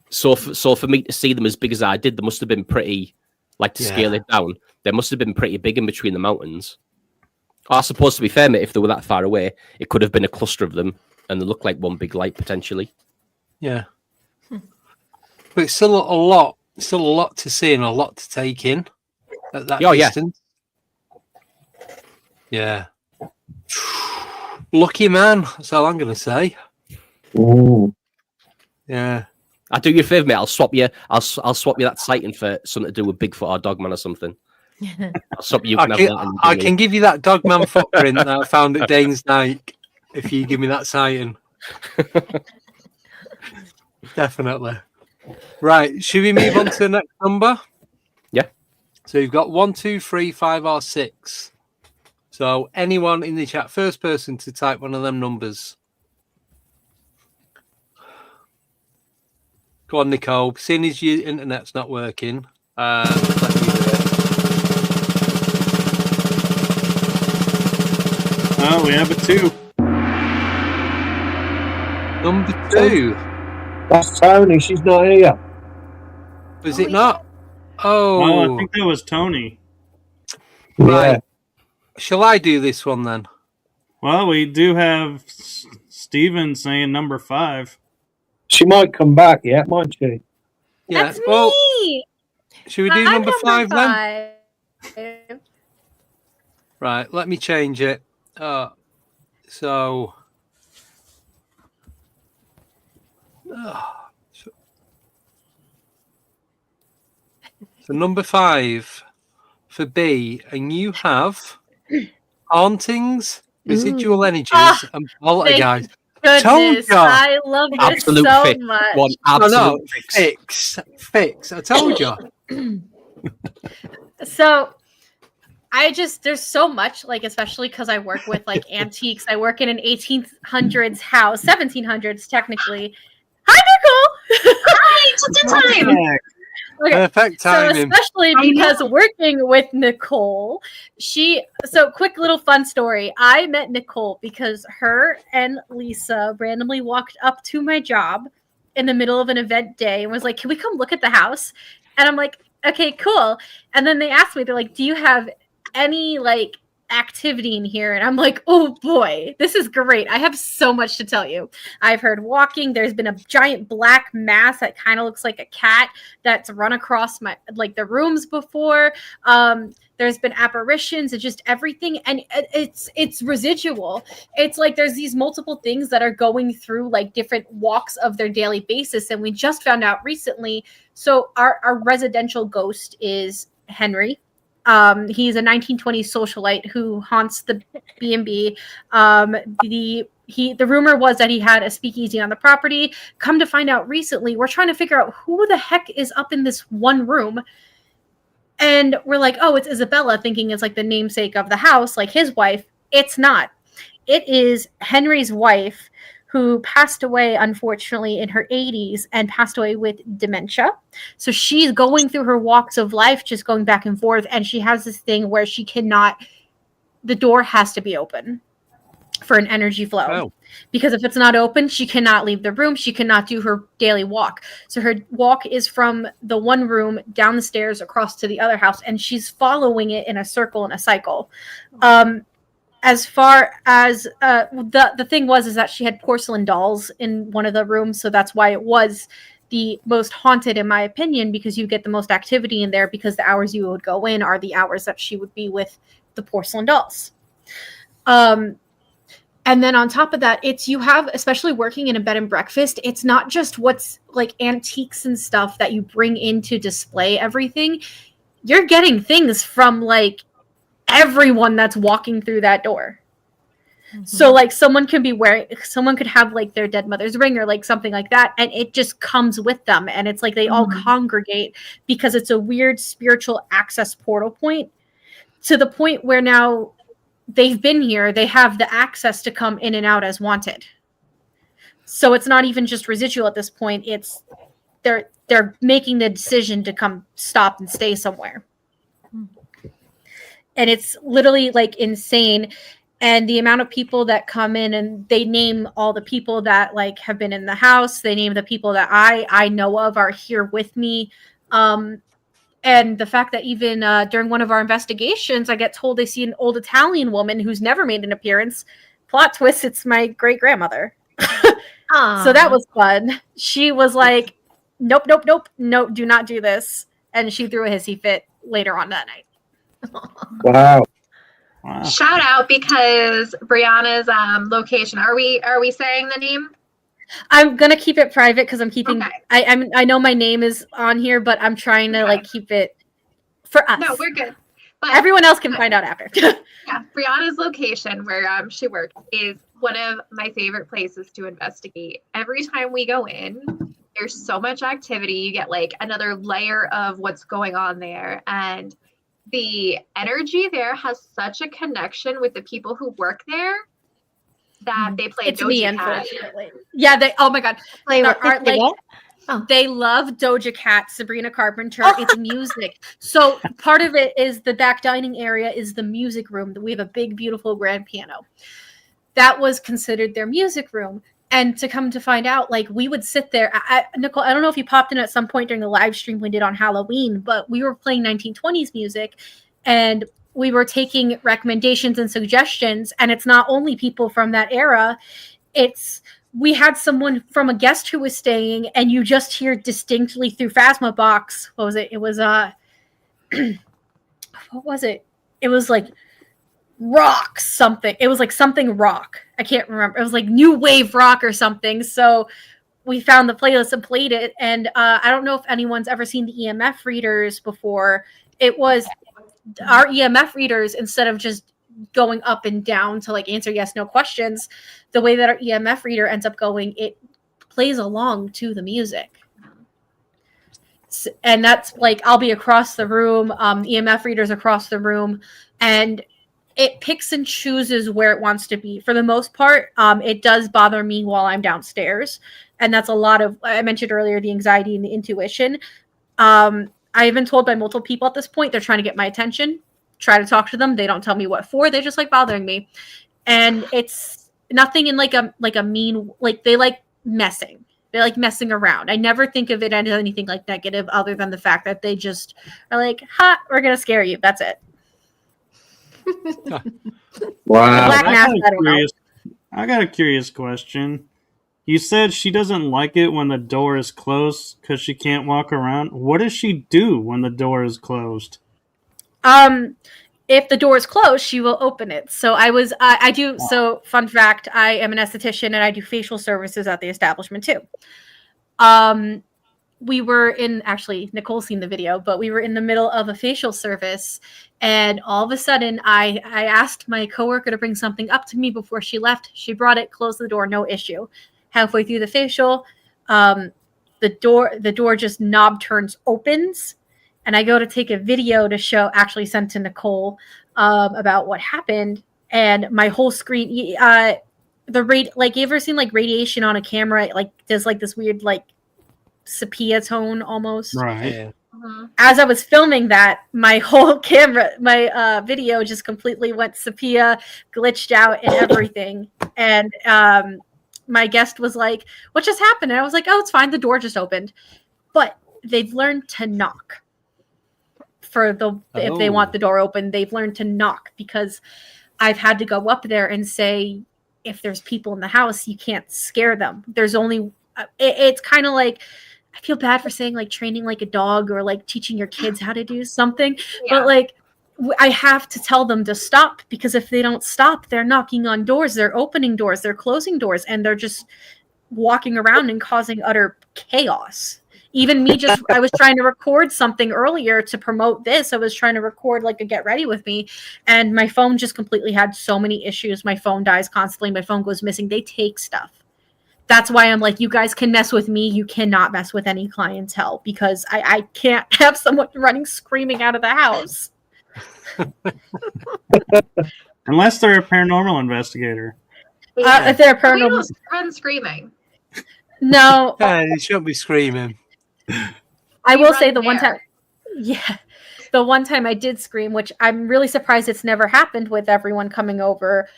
So for me to see them as big as I did, they must have been pretty, like to scale it down, they must have been pretty big in between the mountains. I suppose, to be fair, mate, if they were that far away, it could have been a cluster of them and they look like one big light potentially. Yeah. But it's still a lot to see and a lot to take in at that distance. Yeah. Lucky man, that's all I'm going to say. Ooh. Yeah. I'll do you a favour, mate. I'll swap you that sighting for something to do with Bigfoot or Dogman or something. I'll swap you. I can give you that Dogman footprint that I found at Dane's Night if you give me that sighting. Definitely. Right, should we move on to the next number? Yeah. So you've got 1, 2, 3, 5, or 6. So anyone in the chat, first person to type one of them numbers. Go on, Nicole. Seeing as your internet's not working, let me do it. Oh, we have a 2. Number 2. That's Toni. She's not here. Was it not? Oh. Oh, I think that was Toni. Right. Yeah. Shall I do this one then? Well, we do have Steven saying number 5. She might come back yet, might she? Yeah. That's well, me. should we do I'm number 5 then? 5. Right, let me change it. So number 5 for B, and you have hauntings, residual energies, and poltergeist. goodness. ya. I love this Absolute so fix. much. One Oh, absolute no, fix. fix. I told you. So there's so much, like, especially because I work with like antiques. I work in an 1800s house, 1700s technically. Hi, Nicole. Hi, just in time. Okay, Perfect so timing. especially because working with Nicole, so quick little fun story. I met Nicole because her and Lisa randomly walked up to my job in the middle of an event day and was like, "Can we come look at the house?" And I'm like, "Okay, cool." And then they asked me, they're like, "Do you have any like activity in here?" And I'm like, "Oh boy, this is great. I have so much to tell you." I've heard walking. There's been a giant black mass that kind of looks like a cat that's run across the rooms before. There's been apparitions and just everything, and it's residual. It's like there's these multiple things that are going through like different walks of their daily basis. And we just found out recently. So our residential ghost is Henry. He's a 1920s socialite who haunts the B&B. The rumor was that he had a speakeasy on the property. Come to find out recently, we're trying to figure out who the heck is up in this one room. And we're like, oh, it's Isabella, thinking it's like the namesake of the house, like his wife. It's not. It is Henry's wife, who passed away, unfortunately, in her 80s and passed away with dementia. So she's going through her walks of life, just going back and forth. And she has this thing where the door has to be open for an energy flow. Oh. Because if it's not open, she cannot leave the room. She cannot do her daily walk. So her walk is from the one room down the stairs across to the other house. And she's following it in a circle and a cycle. As far as the thing is that she had porcelain dolls in one of the rooms, so that's why it was the most haunted, in my opinion, because you get the most activity in there, because the hours you would go in are the hours that she would be with the porcelain dolls. And then on top of that, you have, especially working in a bed and breakfast, it's not just what's like antiques and stuff that you bring in to display everything. You're getting things from like everyone that's walking through that door. Mm-hmm. So like someone could have like their dead mother's ring or like something like that, and it just comes with them, and it's like they all congregate because it's a weird spiritual access portal point, to the point where now they've been here, they have the access to come in and out as wanted. So it's not even just residual at this point, it's they're making the decision to come stop and stay somewhere. And it's literally like insane. And the amount of people that come in, and they name all the people that like have been in the house. They name the people that I know of are here with me. And the fact that even during one of our investigations, I get told they see an old Italian woman who's never made an appearance. Plot twist, it's my great grandmother. So that was fun. She was like, nope, do not do this. And she threw a hissy fit later on that night. Wow. Shout out, because Brianna's location. Are we saying the name? I'm gonna keep it private because I'm keeping. Okay. I know my name is on here, but I'm trying to like keep it for us. No, we're good. But everyone else can find out after. Yeah, Brianna's location where she works is one of my favorite places to investigate. Every time we go in, there's so much activity. You get like another layer of what's going on there, and the energy there has such a connection with the people who work there that they play It's Doja me, Cat. unfortunately. Yeah, they. Oh my god, Play what? they love Doja Cat, Sabrina Carpenter. It's music. So part of it is the back dining area is the music room. We have a big, beautiful grand piano. That was considered their music room. And to come to find out, like, we would sit there. Nicole, I don't know if you popped in at some point during the live stream we did on Halloween, but we were playing 1920s music, and we were taking recommendations and suggestions. And it's not only people from that era. We had someone from a guest who was staying, and you just hear distinctly through Phasma Box. What was it? It was what was it? It was like rock something. It was like something rock. I can't remember. It was like new wave rock or something. So we found the playlist and played it. And I don't know if anyone's ever seen the EMF readers before. It was our EMF readers, instead of just going up and down to like answer yes, no questions, the way that our EMF reader ends up going, it plays along to the music. And that's like, I'll be across the room, EMF readers across the room, and it picks and chooses where it wants to be. For the most part, it does bother me while I'm downstairs. And that's a lot of, I mentioned earlier, the anxiety and the intuition. I've been told by multiple people at this point, they're trying to get my attention, try to talk to them. They don't tell me what for. They just like bothering me. And it's nothing in like a mean, like they like messing. They like messing around. I never think of it as anything like negative other than the fact that they just are like, ha, we're going to scare you. That's it. Wow. Black mask, I don't know. I got a curious question. You said she doesn't like it when the door is closed because she can't walk around. What does she do when the door is closed? If the door is closed, she will open it. So I do. So fun fact, I am an esthetician and I do facial services at the establishment too. We were in, actually, Nicole's seen the video, but we were in the middle of a facial service, and all of a sudden I asked my coworker to bring something up to me before she left. She brought it, closed the door, no issue. Halfway through the facial, the door just knob turns, opens, and I go to take a video to show, actually sent to Nicole, about what happened, and my whole screen, you ever seen like radiation on a camera, like does like this weird like sepia tone almost, Right. Yeah. As I was filming that, my whole camera, my video just completely went sepia, glitched out and everything. And my guest was like, what just happened? And I was like, oh, it's fine. The door just opened. But they've learned to knock if they want the door open. They've learned to knock, because I've had to go up there and say, if there's people in the house, you can't scare them. There's only, it's kind of like, I feel bad for saying like training like a dog or like teaching your kids how to do something, but like I have to tell them to stop, because if they don't stop, they're knocking on doors, they're opening doors, they're closing doors, and they're just walking around and causing utter chaos. Even me, I was trying to record something earlier to promote this. I was trying to record like a get ready with me, and my phone just completely had so many issues. My phone dies constantly. My phone goes missing. They take stuff. That's why I'm like, you guys can mess with me. You cannot mess with any clientele, because I can't have someone running screaming out of the house. Unless they're a paranormal investigator. If they're a paranormal, run screaming. No, You shouldn't be screaming. I will say the one time, the one time I did scream, which I'm really surprised it's never happened with everyone coming over.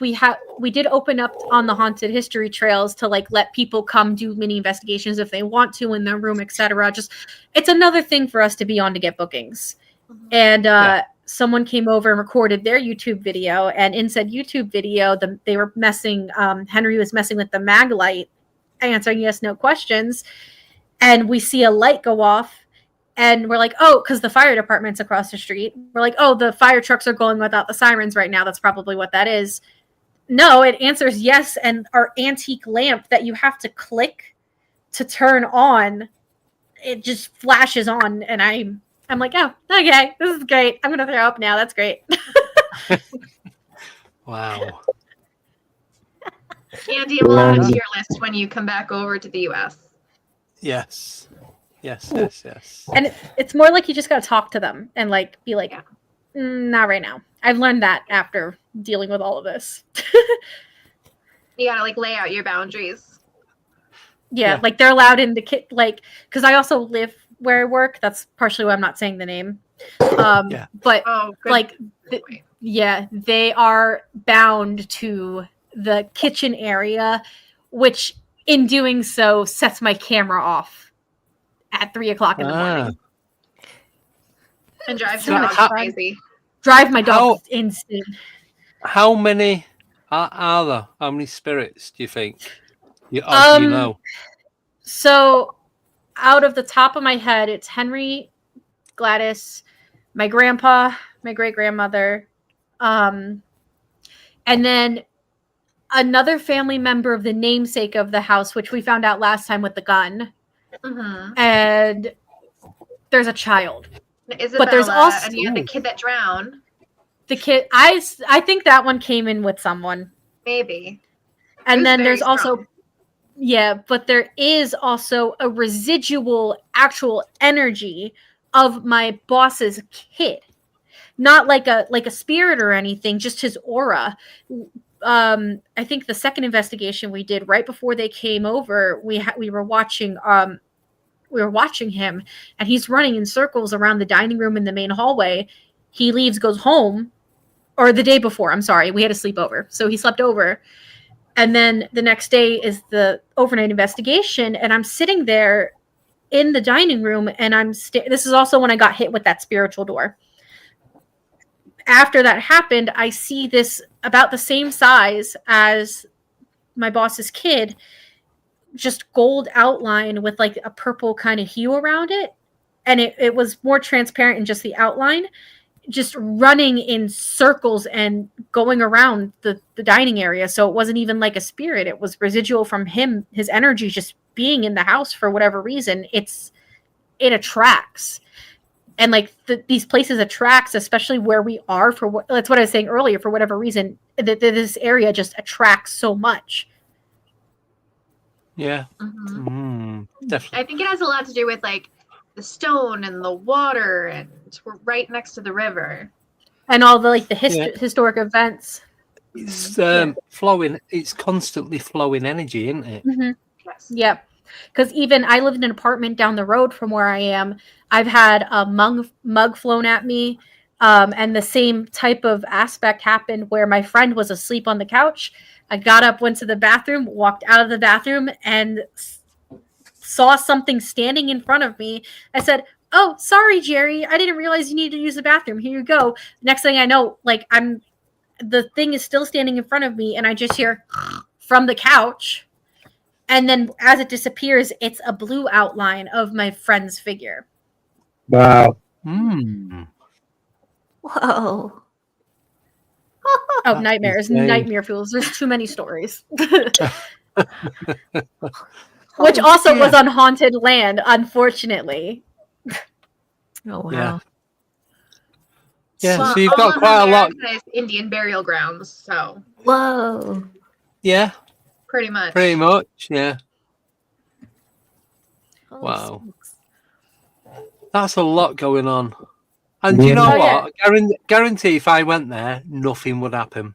We did open up on the haunted history trails to like let people come do mini investigations if they want to in their room, etc. Just, it's another thing for us to be on to get bookings. And someone came over and recorded their YouTube video, and in said YouTube video, they were messing. Henry was messing with the mag light, answering yes, no questions, and we see a light go off. And we're like, oh, because the fire department's across the street. We're like, oh, the fire trucks are going without the sirens right now. That's probably what that is. No, it answers yes. And our antique lamp that you have to click to turn on, it just flashes on. And I'm like, oh, okay, this is great. I'm going to throw up now. That's great. Wow. Andy, we'll add it to your list when you come back over to the US. Yes. And it's more like you just got to talk to them and like be like, not right now. I've learned that after dealing with all of this. You got to like lay out your boundaries. Yeah, like they're allowed in the kit, like, because I also live where I work. That's partially why I'm not saying the name. But like, they are bound to the kitchen area, which in doing so sets my camera off at 3:00 in the morning. And drives your dog crazy. Drive my dog insane. How many are there? How many spirits do you think? You know. So out of the top of my head, it's Henry, Gladys, my grandpa, my great-grandmother, and then another family member of the namesake of the house, which we found out last time with the gun. Mm-hmm. And there's a child. Isabella, but there's also and you had the kid that drowned. the kid. I think that one came in with someone. Maybe. And was then very there's also strong. yeah, but there is also a residual actual energy of my boss's kid. Not like a spirit or anything, just his aura. I think the second investigation we did right before they came over, we were watching him, and he's running in circles around the dining room in the main hallway. He leaves, goes home, or the day before, I'm sorry, we had a sleepover. So he slept over. And then the next day is the overnight investigation, and I'm sitting there in the dining room, and this is also when I got hit with that spiritual door. After that happened, I see this about the same size as my boss's kid, just gold outline with like a purple kind of hue around it. And it was more transparent in just the outline, just running in circles and going around the dining area. So it wasn't even like a spirit. It was residual from him, his energy just being in the house for whatever reason. It attracts. And like these places attracts, especially where we are that's what I was saying earlier, for whatever reason, this area just attracts so much. Yeah. Definitely. I think it has a lot to do with like the stone and the water, and we're right next to the river. And all the historic events. It's flowing. It's constantly flowing energy, isn't it? Mm-hmm. Yes. Yep. Because even I live in an apartment down the road from where I am. I've had a mug flown at me. And the same type of aspect happened where my friend was asleep on the couch. I got up, went to the bathroom, walked out of the bathroom, and saw something standing in front of me. I said, "Oh, sorry, Jerry. I didn't realize you needed to use the bathroom. Here you go." Next thing I know, like the thing is still standing in front of me, and I just hear from the couch. And then as it disappears, it's a blue outline of my friend's figure. Wow. Whoa. Oh, nightmares. insane. Nightmare fuels. There's too many stories. Which also was on haunted land, unfortunately. Oh, wow. Yeah. Yeah, Well, so you've all got of quite a lot. America is Indian burial grounds, so Whoa. Yeah, pretty much. pretty much. Yeah. Holy Wow. smokes. That's a lot going on. And do you know Oh, yeah. what? Guarantee if I went there, nothing would happen.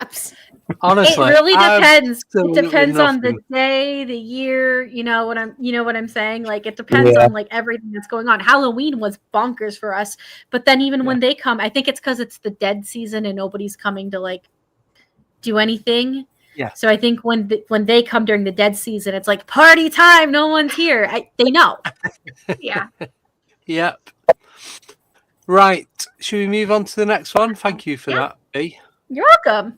Ups. Honestly, It really depends. It absolutely depends on the nothing. day, the year. You know what I'm saying? Like it depends on like everything that's going on. Halloween was bonkers for us, but then even when they come, I think it's because it's the dead season and nobody's coming to like do anything. Yeah. So I think when they come during the dead season, it's like party time. No one's here. They know. Yeah. Yep. Right. Should we move on to the next one? Thank you for that, B. You're welcome.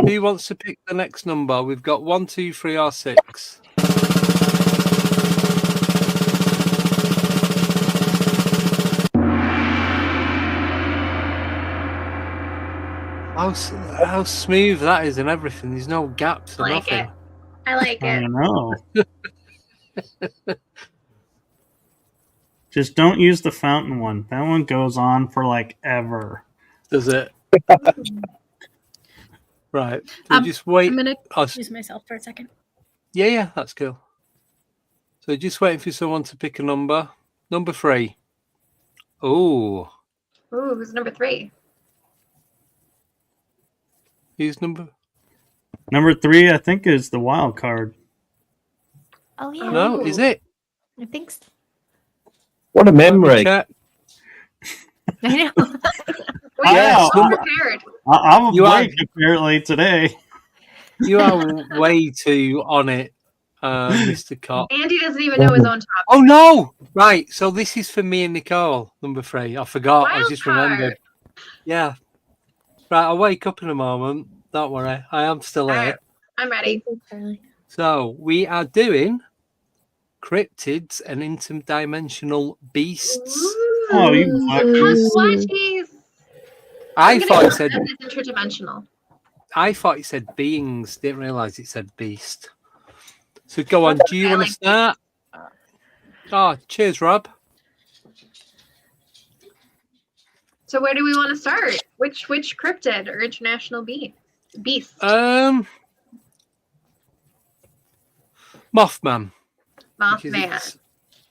Who wants to pick the next number? We've got 1, 2, 3, or 6. How smooth that is and everything. There's no gaps or Like nothing. it. I like I it. know. Just don't use the fountain one. That one goes on for like ever. Does it? Right. So just wait. I'm gonna Oh, excuse myself for a second. yeah, that's cool. So just waiting for someone to pick a number. Number 3. Oh, Ooh, who's number 3? who's number? Number 3, I think, is the wild card. Oh, yeah. No, is it? I think so. What a Let me memory. check. I know. Well, Yes, you're number- prepared. I'm You are- awake apparently today. You are way too on it, Mr. Cott. Andy doesn't even know his own topic. Oh no! Right, so this is for me and Nicole. Number 3. I forgot. I just remembered. Yeah. Right, I'll wake up in a moment. Don't worry. I am still All here. right, I'm ready. So we are doing cryptids and interdimensional beasts. Oh, you Squatchies. I thought it said It's interdimensional. beings. Didn't realise it said beast. So go on. Do you I want to like start? Oh, cheers, Rob. So where do we want to start? Which cryptid or international beast? Mothman. because Mothman. it's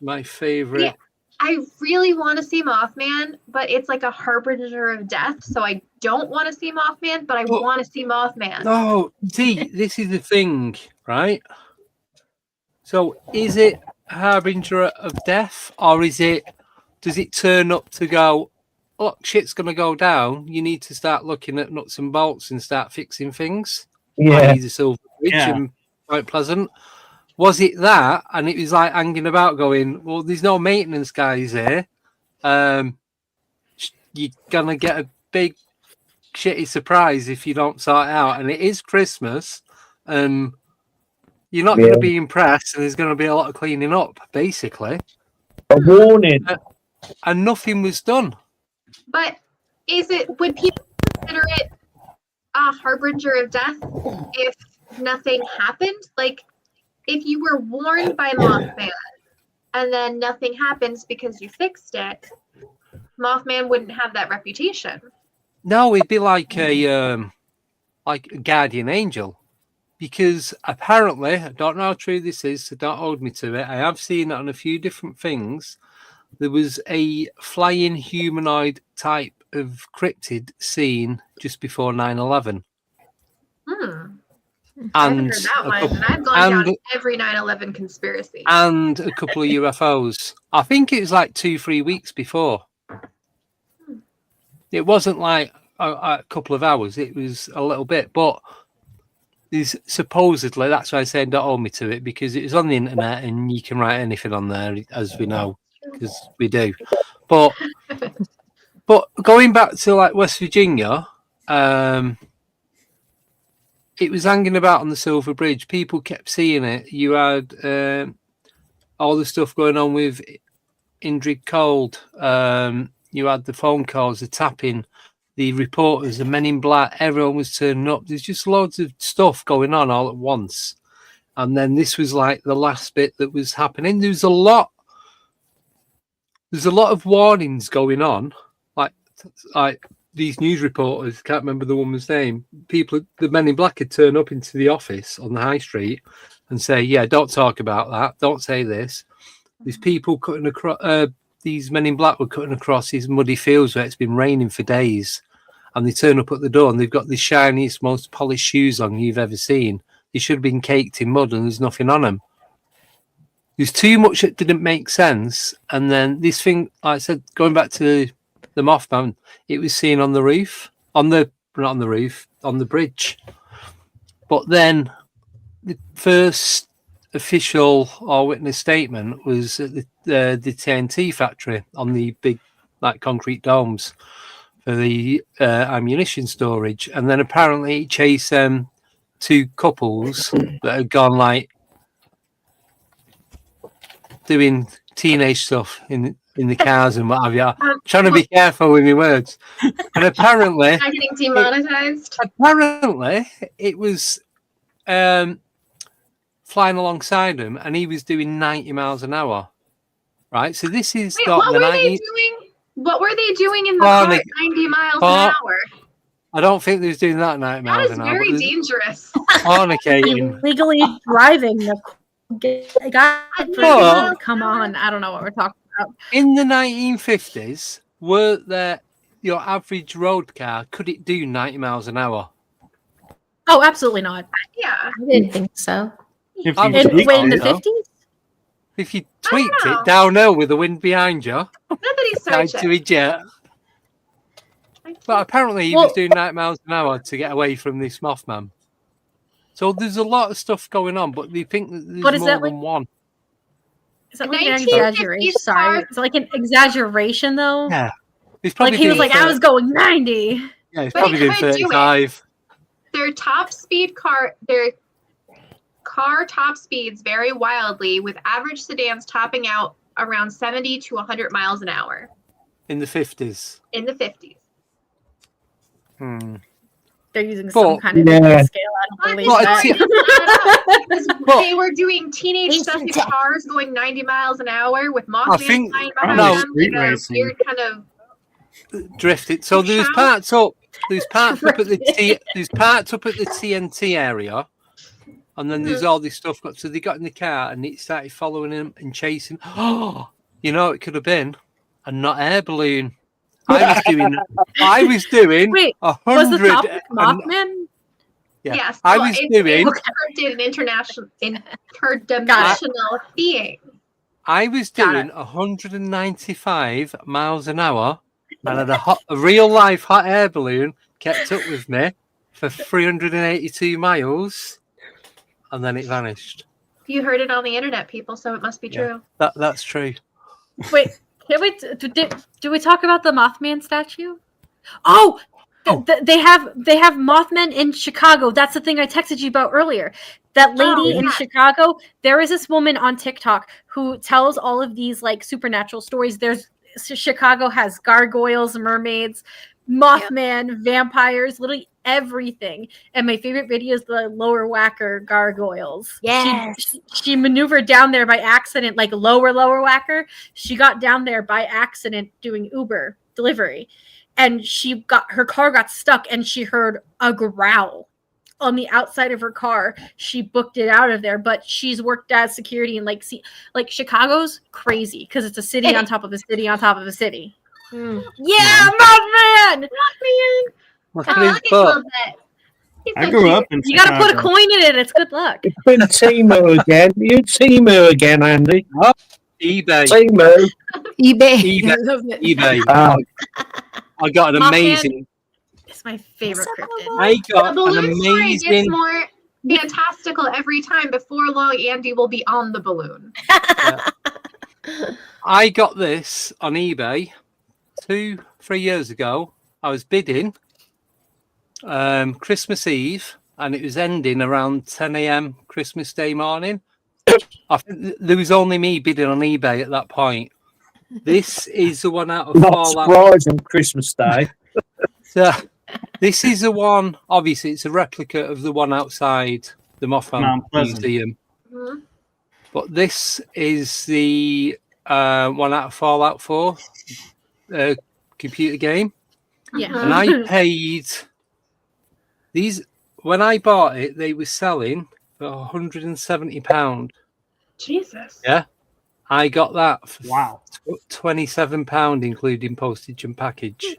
my favorite. Yeah, I really want to see Mothman, but it's like a harbinger of death. So I don't want to see Mothman, but I want to see Mothman. No, see, this is the thing, right? So is it a harbinger of death, or does it turn up to go, look, shit's gonna go down, you need to start looking at nuts and bolts and start fixing things? Yeah. Like the Silver Bridge and Point Pleasant. Was it that? And it was like hanging about going, well, there's no maintenance guys here. You're gonna get a big shitty surprise if you don't sort it out. And it is Christmas, and you're not going to be impressed, and there's going to be a lot of cleaning up, basically. A warning. And nothing was done. But would people consider it a harbinger of death if nothing happened? Like, if you were warned by Mothman and then nothing happens because you fixed it, Mothman wouldn't have that reputation. No, it'd be like a guardian angel, because apparently, I don't know how true this is, so don't hold me to it. I have seen it on a few different things. There was a flying humanoid type of cryptid seen just before 9/11. I haven't heard that one, and I've gone down every 9/11 conspiracy. And a couple of UFOs. I think it was like 2-3 weeks before. It wasn't like a couple of hours. It was a little bit, but there's supposedly, that's why I said don't hold me to it, because it was on the internet and you can write anything on there, as we know, because we do. But going back to like West Virginia, it was hanging about on the Silver Bridge. People kept seeing it. You had all the stuff going on with Indrid Cold. You had the phone calls, the tapping, the reporters, the men in black. Everyone was turning up. There's just loads of stuff going on all at once. And then this was like the last bit that was happening. There's a lot of warnings going on. Like these news reporters, can't remember the woman's name. People, the men in black would turn up into the office on the high street and say, yeah, don't talk about that. Don't say this. There's people cutting across, these men in black were cutting across these muddy fields where it's been raining for days. And they turn up at the door and they've got the shiniest, most polished shoes on you've ever seen. They should have been caked in mud and there's nothing on them. There's too much that didn't make sense. And then this thing, like I said, going back to the Mothman, it was seen on the roof, on the bridge. But then the first official or witness statement was at the TNT factory on the big like concrete domes for the ammunition storage. And then apparently it chased two couples that had gone like doing teenage stuff in the cars and what have you. I'm trying to be careful with my words. And apparently I'm getting demonetized. Apparently it was flying alongside him and he was doing 90 miles an hour. Right? So this is what were they doing? What were they doing in the car at 90 miles an hour? I don't think they was doing that 90 miles an hour. That is very dangerous. Fornicating. Illegally driving the come on. I don't know what we're talking about. In the 1950s, were there your average road car, could it do 90 miles an hour? Oh, absolutely not. Yeah. I didn't think so. In the 50s? If you tweaked it downhill with the wind behind you, not that he's tied to a jet. But apparently he was doing 90 miles an hour to get away from this Mothman. So there's a lot of stuff going on, but they think that there's more than one. Is that like an exaggeration? Sorry. It's like an exaggeration, though? Yeah. He's probably like he was like, I was going 90. Yeah, he's probably doing 35. Their top speed their car top speeds vary wildly, with average sedans topping out around 70 to 100 miles an hour. In the 50s. In the 50s. They're using some kind of scale. I don't believe that. Because they were doing teenage stuff in cars going 90 miles an hour with Mothman flying behind them. Like a weird kind of drifted. So there's parts up. There's parts up at the there's parts up at the TNT area, and then there's all this stuff. So they got in the car and it started following him and chasing. Oh, you know, it could have been a not air balloon. I was doing. Wait, 100. was the topic Mothman? Yeah. Yes, I well, was it's doing. an interdimensional being. I was doing 195 miles an hour, and had a real life hot air balloon kept up with me for 382 miles, and then it vanished. You heard it on the internet, people, so it must be true. That's true. Wait, do we talk about the Mothman statue? Oh, they have Mothman in Chicago. That's the thing I texted you about earlier. That lady in Chicago. There is this woman on TikTok who tells all of these like supernatural stories. Chicago has gargoyles, mermaids, Mothman, vampires, literally everything. And my favorite video is the lower whacker gargoyles. Yes. She maneuvered down there by accident, like lower whacker. She got down there by accident doing Uber delivery. And her car got stuck and she heard a growl on the outside of her car. She booked it out of there, but she's worked as security and like Chicago's crazy because it's a city on top of a city on top of a city. Yeah, Mothman! Look at his butt. I grew up in You Chicago. gotta put a coin in it. It's good luck. It's been Timo again. You Timo again, Andy. Oh, eBay. Timo. eBay. I got an amazing. It's my favorite cryptid. I got The an balloon story amazing. gets more fantastical every time. Before long, Andy will be on the balloon. I got this on eBay 2-3 years ago. I was bidding Christmas Eve, and it was ending around 10 a.m. Christmas Day morning. I think there was only me bidding on eBay at that point. This is the one out of Not Fallout. surprising Christmas Day. So, this is the one. Obviously, it's a replica of the one outside the Mothman Mount Pleasant. Museum. But this is the one out of Fallout 4 computer game. Yeah. And I paid these when I bought it. They were selling for £170. Jesus. Yeah, I got that for Wow. £27, including postage and package.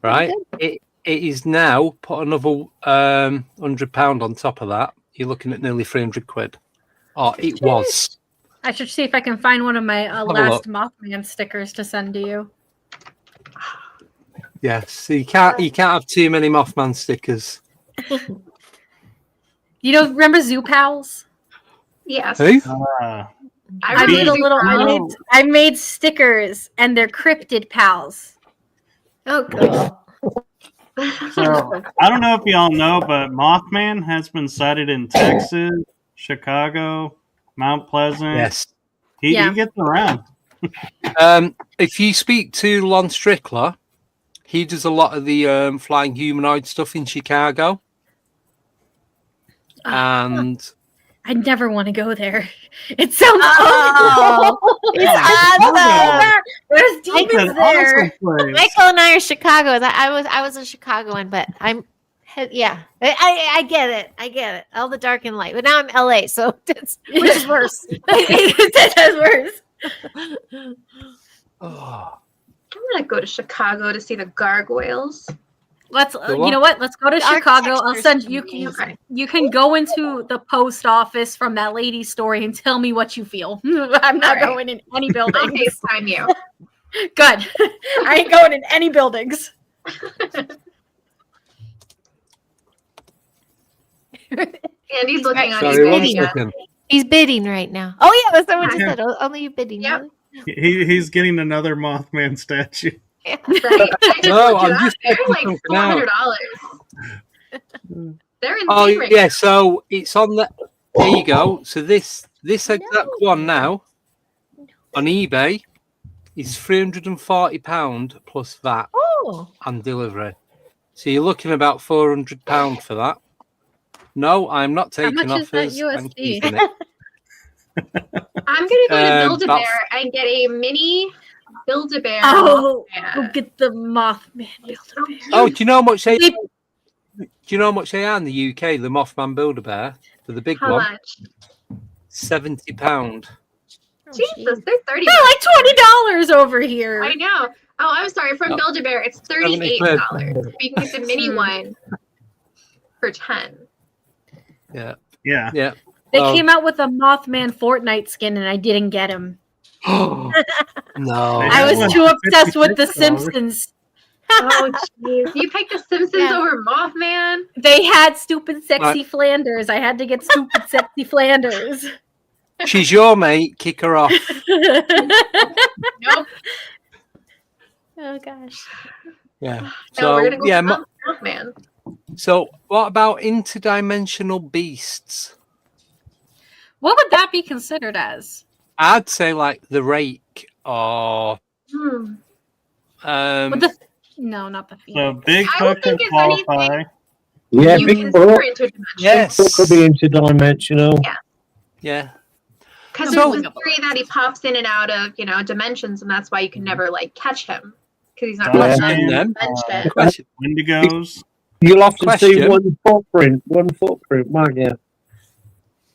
Right? It is now put another £100 on top of that. You're looking at nearly 300 quid. Oh, it was. I should see if I can find one of my a last Mothman stickers to send to you. Yes, so you can't have too many Mothman stickers. You know, remember Zoo Pals? Yes. Who? I made a little. I made stickers, and they're cryptid pals. Oh, God. So I don't know if y'all know, but Mothman has been sighted in Texas, Chicago, Mount Pleasant. Yes. He gets around. If you speak to Lon Strickler, he does a lot of the flying humanoid stuff in Chicago. And I never want to go there. It sounds Oh, it's awesome. There's demons there. Michael and I are Chicago. I was a Chicagoan, but I get it. I get it. All the dark and light. But now I'm LA, so which is worse. It is worse. oh, I'm gonna go to Chicago to see the gargoyles. Let's The what? you know what? Let's go to The Chicago. I'll architecture's send you. amazing. You can go into the post office from that lady's story and tell me what you feel. I'm not All right. going in any I'll buildings. FaceTime you. Good. I ain't going in any buildings. Andy's looking on sorry, one eBay. Yeah. second. He's bidding right now. Oh yeah, that's not what you said. Only you bidding. Yep. Really? He's getting another Mothman statue. Right. I just No, looked it I'm up. just They're checking like something out. $400. They're insane Oh right yeah, so it's on the. There you go. So this exact one now on eBay is £340 plus VAT Oh, and delivery. So you're looking about £400 for that. No, I'm not How taking much is that offers. I'm USD? keeping it. I'm gonna go to about- Build-A-Bear and get a mini Build-A-Bear. Oh, Mothman. go get the Mothman Build-A-Bear. Oh, do you know how much they? Do you know how much they are in the UK? The Mothman Build-A-Bear for the big How one, much? £70. Jesus, they're 30. They're like $20 over here. I know. Oh, I'm sorry. From No. Build-A-Bear, it's $38. You can get the mini one for 10. Yeah, Yeah. yeah. They Oh. came out with a Mothman Fortnite skin, and I didn't get him. No. I was too obsessed with The Simpsons. Oh, jeez. You picked The Simpsons Yeah. over Mothman? They had stupid, sexy Right. Flanders. I had to get stupid, sexy Flanders. She's your mate. Kick her off. Nope. Oh gosh. Yeah. No, So we're gonna go yeah. with Mothman. So what about interdimensional beasts? What would that be considered as? I'd say like the rake or Hmm. With the no, not the So Phoenix. Bigfoot can think it's qualify. anything- Yeah, You Bigfoot. consider interdimensional. yes. Bigfoot could be interdimensional. Yeah. Because So- there's the theory that he pops in and out of, dimensions, and that's why you can never catch him because he's not Yeah. really in Yeah. that dimension. Question. Wendigos. You'll often see Question. one footprint, won't you?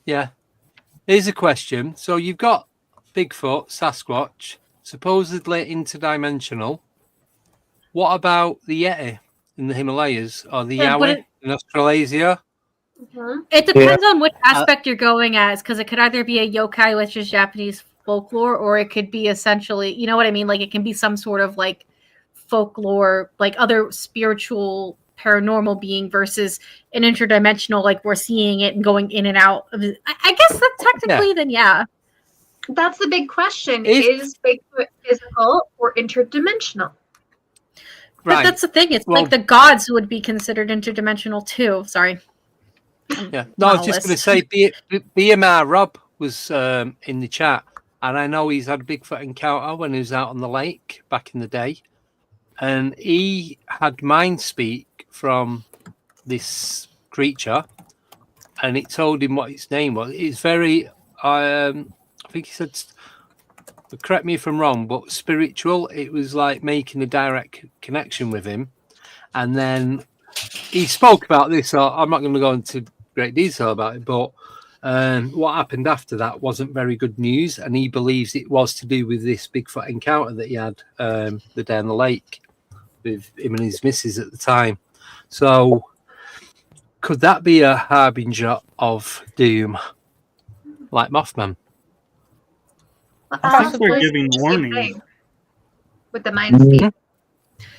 Yeah. Here's a question. So you've got Bigfoot, Sasquatch, supposedly interdimensional. What about the Yeti in the Himalayas or the Yeah, but Yowie in Australasia? Mhm. It depends on which aspect you're going as, because it could either be a yokai, which is Japanese folklore, or it could be essentially, you know what I mean? Like it can be some sort of folklore, like other spiritual paranormal being versus an interdimensional, like we're seeing it and going in and out of it. I guess that technically then yeah. That's the big question. If- Is Bigfoot physical or interdimensional? But that's the thing. It's Well- like the gods would be considered interdimensional too. Sorry. Yeah. No, I was just going to say, BMR Rob was in the chat, and I know he's had a Bigfoot encounter when he was out on the lake back in the day, and he had mind speak from this creature, and it told him what its name was. It's very, I think he said, correct me if I'm wrong, but spiritual. It was like making a direct connection with him, and then he spoke about this. So I'm not going to go into great detail about it, but what happened after that wasn't very good news, and he believes it was to do with this Bigfoot encounter that he had the day on the lake with him and his missus at the time. So could that be a harbinger of doom, like Mothman? I think we're giving warning. With the mind speed.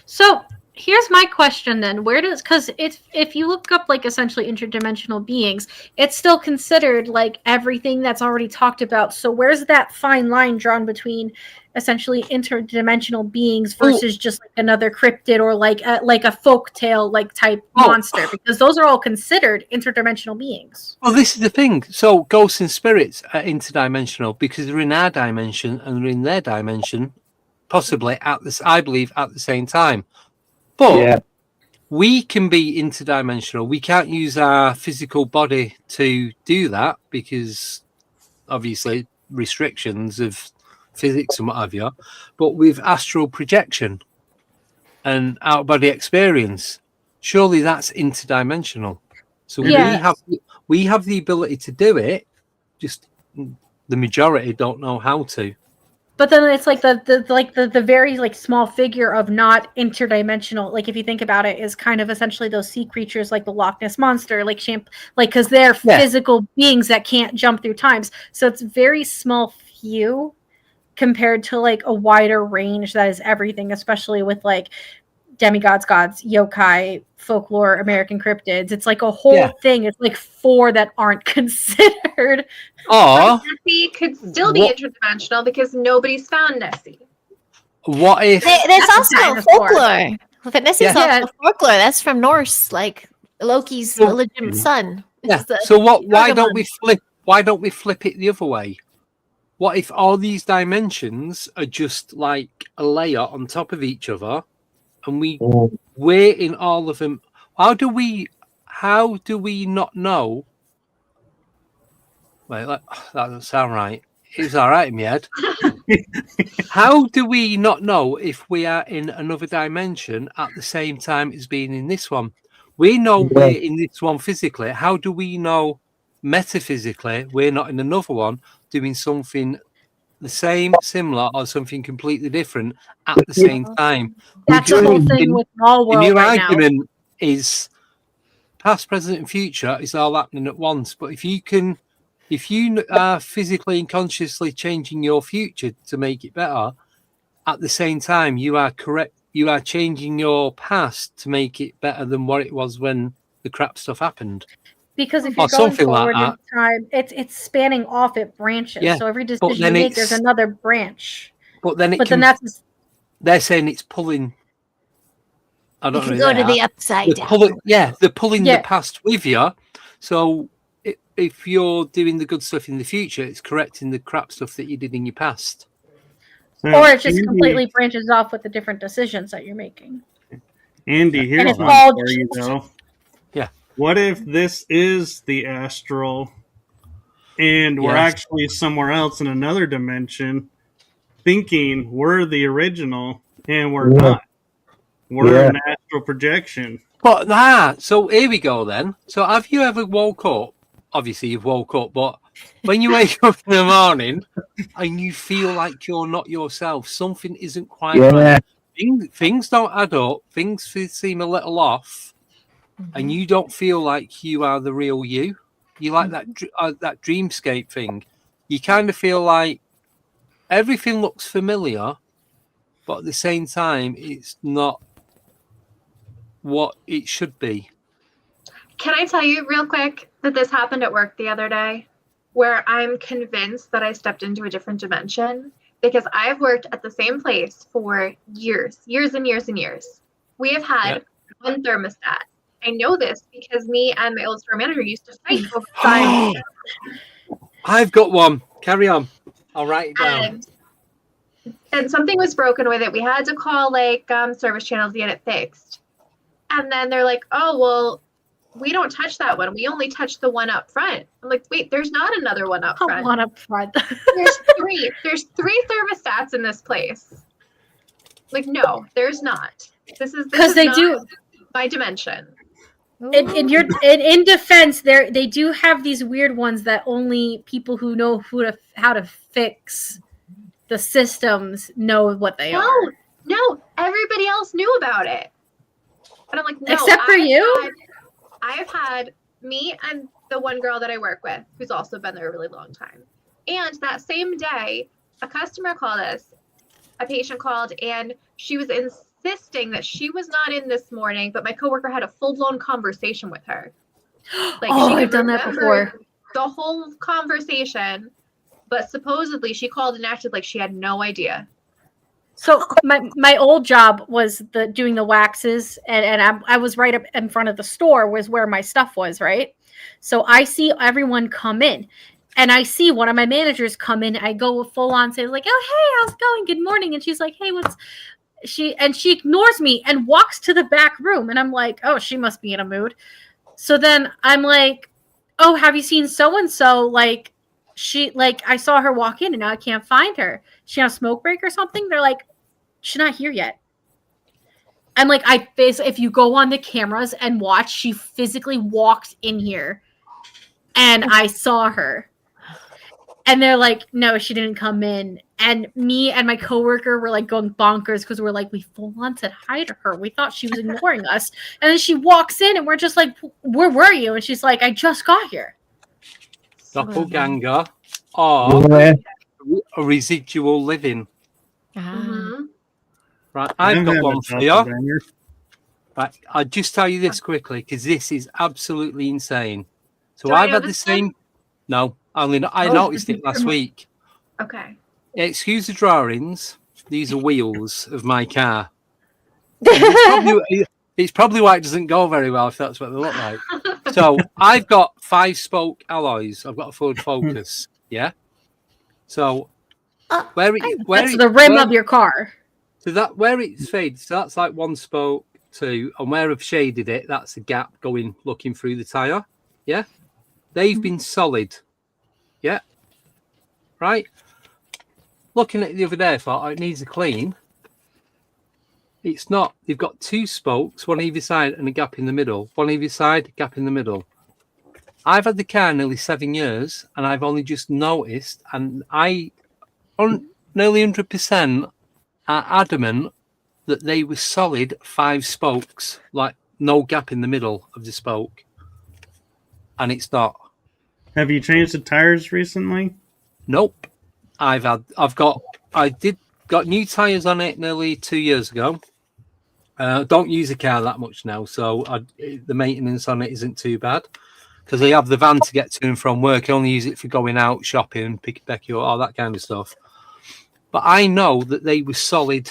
So here's my question then. Where does, because if you look up essentially interdimensional beings, it's still considered everything that's already talked about. So where's that fine line drawn between essentially interdimensional beings versus just another cryptid or like a folktale type monster? Because those are all considered interdimensional beings. Well, this is the thing. So ghosts and spirits are interdimensional because they're in our dimension and they're in their dimension, possibly I believe at the same time. But we can be interdimensional. We can't use our physical body to do that because obviously restrictions of physics and what have you. But with astral projection and out-body experience, surely that's interdimensional. So we have the ability to do it, just the majority don't know how to. But then it's the very small figure of not interdimensional. If you think about it, is kind of essentially those sea creatures like the Loch Ness monster, because they're physical beings that can't jump through times. So it's very small few compared to a wider range that is everything, especially with demigods, gods, yokai, folklore, American cryptids. It's a whole thing. It's 4 that aren't considered. Or Nessie could still be interdimensional because nobody's found Nessie. What if There's also folklore. This is Yeah. also folklore. That's from Norse, Loki's illegitimate son. Yeah. It's the- So why don't Gargamon. we flip it the other way? What if all these dimensions are just like a layer on top of each other, and we're in all of them? How do we not know? Wait, that doesn't sound right. It's all right in my head. How do we not know if we are in another dimension at the same time as being in this one? We know we're in this one physically. How do we know metaphysically we're not in another one doing something the same, similar, or something completely different at the same time? That's the whole thing with Small World your right now. argument is past, present, and future is all happening at once. But if you are physically and consciously changing your future to make it better, at the same time, you are correct. You are changing your past to make it better than what it was when the crap stuff happened. Because if you're going forward in time, it's spanning off at branches. Yeah, so every decision you make, there's another branch. But then they're saying it's pulling. I don't know. Go to the upside down. They're pulling the past with you. So if you're doing the good stuff in the future, it's correcting the crap stuff that you did in your past. Or it just completely branches off with the different decisions that you're making. Andy, here's it's one all for you, though. Yeah. What if this is the astral and we're actually somewhere else in another dimension thinking we're the original and we're not? We're an astral projection. But so here we go then. So have you ever woke up? Obviously you've woke up, but when you wake up in the morning and you feel like you're not yourself, something isn't quite right. Things don't add up. Things seem a little off, and you don't feel like you are the real you. You like that dreamscape thing. You kind of feel like everything looks familiar, but at the same time, it's not what it should be. Can I tell you real quick that this happened at work the other day, where I'm convinced that I stepped into a different dimension, because I've worked at the same place for years and years and years. We have had one thermostat. I know this because me and my old store manager used to fight over time. I've got one. Carry on. I'll write it down. And something was broken with it. We had to call service channels to get it fixed. And then they're like, oh, well, we don't touch that one. We only touch the one up front. I'm like, wait, there's not another one up front. One up front. There's three. There's 3 thermostats in this place. Like, no, there's not. This is because they do my dimension. In defense, they do have these weird ones that only people who know how to fix the systems know what they are. No, everybody else knew about it. And I'm like, no. Except for you? I've had me and the one girl that I work with, who's also been there a really long time. And that same day, a customer called us, a patient called, and she was insisting that she was not in this morning, but my coworker had a full-blown conversation with her. I've done that before. The whole conversation, but supposedly she called and acted like she had no idea. So my old job was doing the waxes, and I was right up in front of the store was where my stuff was, right? So I see everyone come in, and I see one of my managers come in. I go full on, say like, "Oh, hey, how's it going? Good morning." And she's like, "Hey, she ignores me and walks to the back room, and I'm like, "Oh, she must be in a mood." So then I'm like, "Oh, have you seen so and so? Like, I saw her walk in and now I can't find her. She on a smoke break or something?" They're like, "She's not here yet." I'm like, if you go on the cameras and watch, she physically walked in here and I saw her. And they're like, "No, she didn't come in." And me and my coworker were like going bonkers because we're like, we full on said hi to her. We thought she was ignoring us. And then she walks in and we're just like, "Where were you?" And she's like, "I just got here." Doppelganger or a residual living. Right, I've got one for you. Right, I'll just tell you this quickly because this is absolutely insane. So I've had the same. No, I noticed it last week. Okay. Excuse the drawings. These are wheels of my car. It's probably why it doesn't go very well if that's what they look like. So I've got 5-spoke alloys. I've got a Ford Focus. Yeah. So that's the rim of your car. So that where it's faded, so that's like 1 spoke, 2, and where I've shaded it, that's a gap looking through the tire. Yeah. They've been solid. Yeah. Right. looking at it the other day, I thought, oh, it needs a clean. It's not. They've got 2 spokes, one either side and a gap in the middle. One either side, gap in the middle. I've had the car nearly 7 years, and I've only just noticed, and I, nearly 100%, are adamant that they were solid 5 spokes, like no gap in the middle of the spoke. And it's not. Have you changed the tires recently? Nope. I've got new tires on it nearly 2 years ago. Don't use the car that much now, so the maintenance on it isn't too bad because I have the van to get to and from work. I only use it for going out shopping, pick you up, all that kind of stuff. But I know that they were solid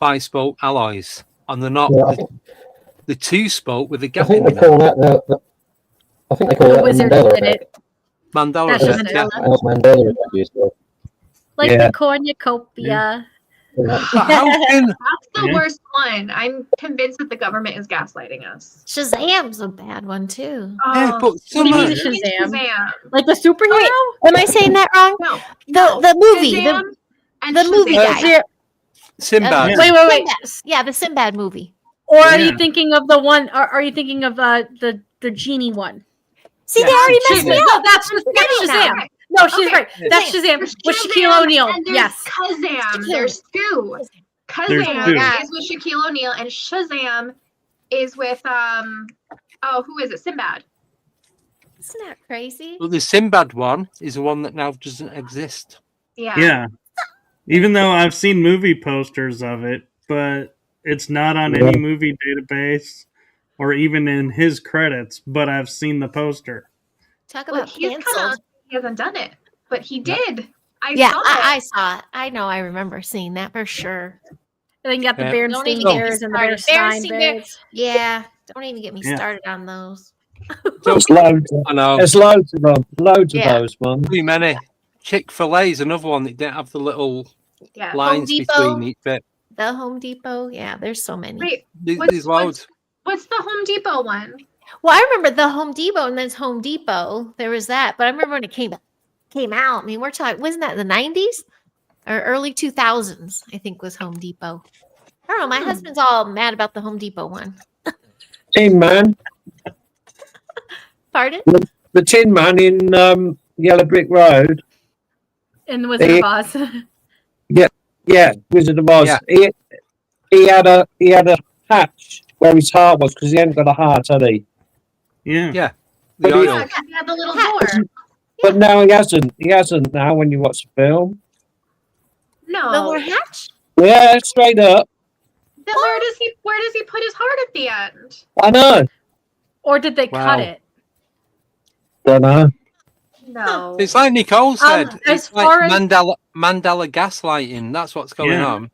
5-spoke alloys, and they're not the 2-spoke with the gap in the middle. I think they call that Mandela. Mandela effect. Like the cornucopia. That's the worst one. I'm convinced that the government is gaslighting us. Shazam's a bad one too. Yeah, but Shazam. Like the superhero? Am I saying that wrong? No. The movie. Shazam and The movie guy. Sinbad. Wait. Yeah, the Sinbad movie. Or are you thinking of the one? Are you thinking of the genie one? See, they already messed me up. No, that's Shazam. No, she's right. That's Shazam with Shaquille O'Neal. Yes. Kazam. There's 2. Kazam is with Shaquille O'Neal, and Shazam is with who is it? Sinbad. Isn't that crazy? Well, the Sinbad one is the one that now doesn't exist. Yeah. Even though I've seen movie posters of it, but it's not on any movie database or even in his credits, but I've seen the poster. Talk about canceled. He hasn't done it, but he did. I saw it. I know. I remember seeing that for sure. And then you got the Berenstain Bears and the Berenstain Bears. Yeah. Don't even get me started on those. There's loads. I know. There's loads of them. Loads of those, man. Too many. Chick-fil-A is another one that didn't have the little lines between each bit. The Home Depot. Yeah, there's so many. Wait, there's loads. What's the Home Depot one? Well, I remember the Home Depot, and there's Home Depot. There was that, but I remember when it came out. I mean, we're talking, wasn't that the 90s or early 2000s? I think was Home Depot. I don't know. My husband's all mad about the Home Depot one. Tin Man. Pardon? The Tin Man in Yellow Brick Road. In the Wizard of Oz. Yeah, Wizard of Oz. Yeah. He had a patch where his heart was because he hadn't got a heart, had he? Yeah. He had the little door. But now he hasn't. He hasn't now when you watch the film. No. The little hatch? Yeah, straight up. Then where does he put his heart at the end? I know. Or did they cut it? Don't know. No. It's like Nicole said. As it's far like as Mandela gaslighting. That's what's going on.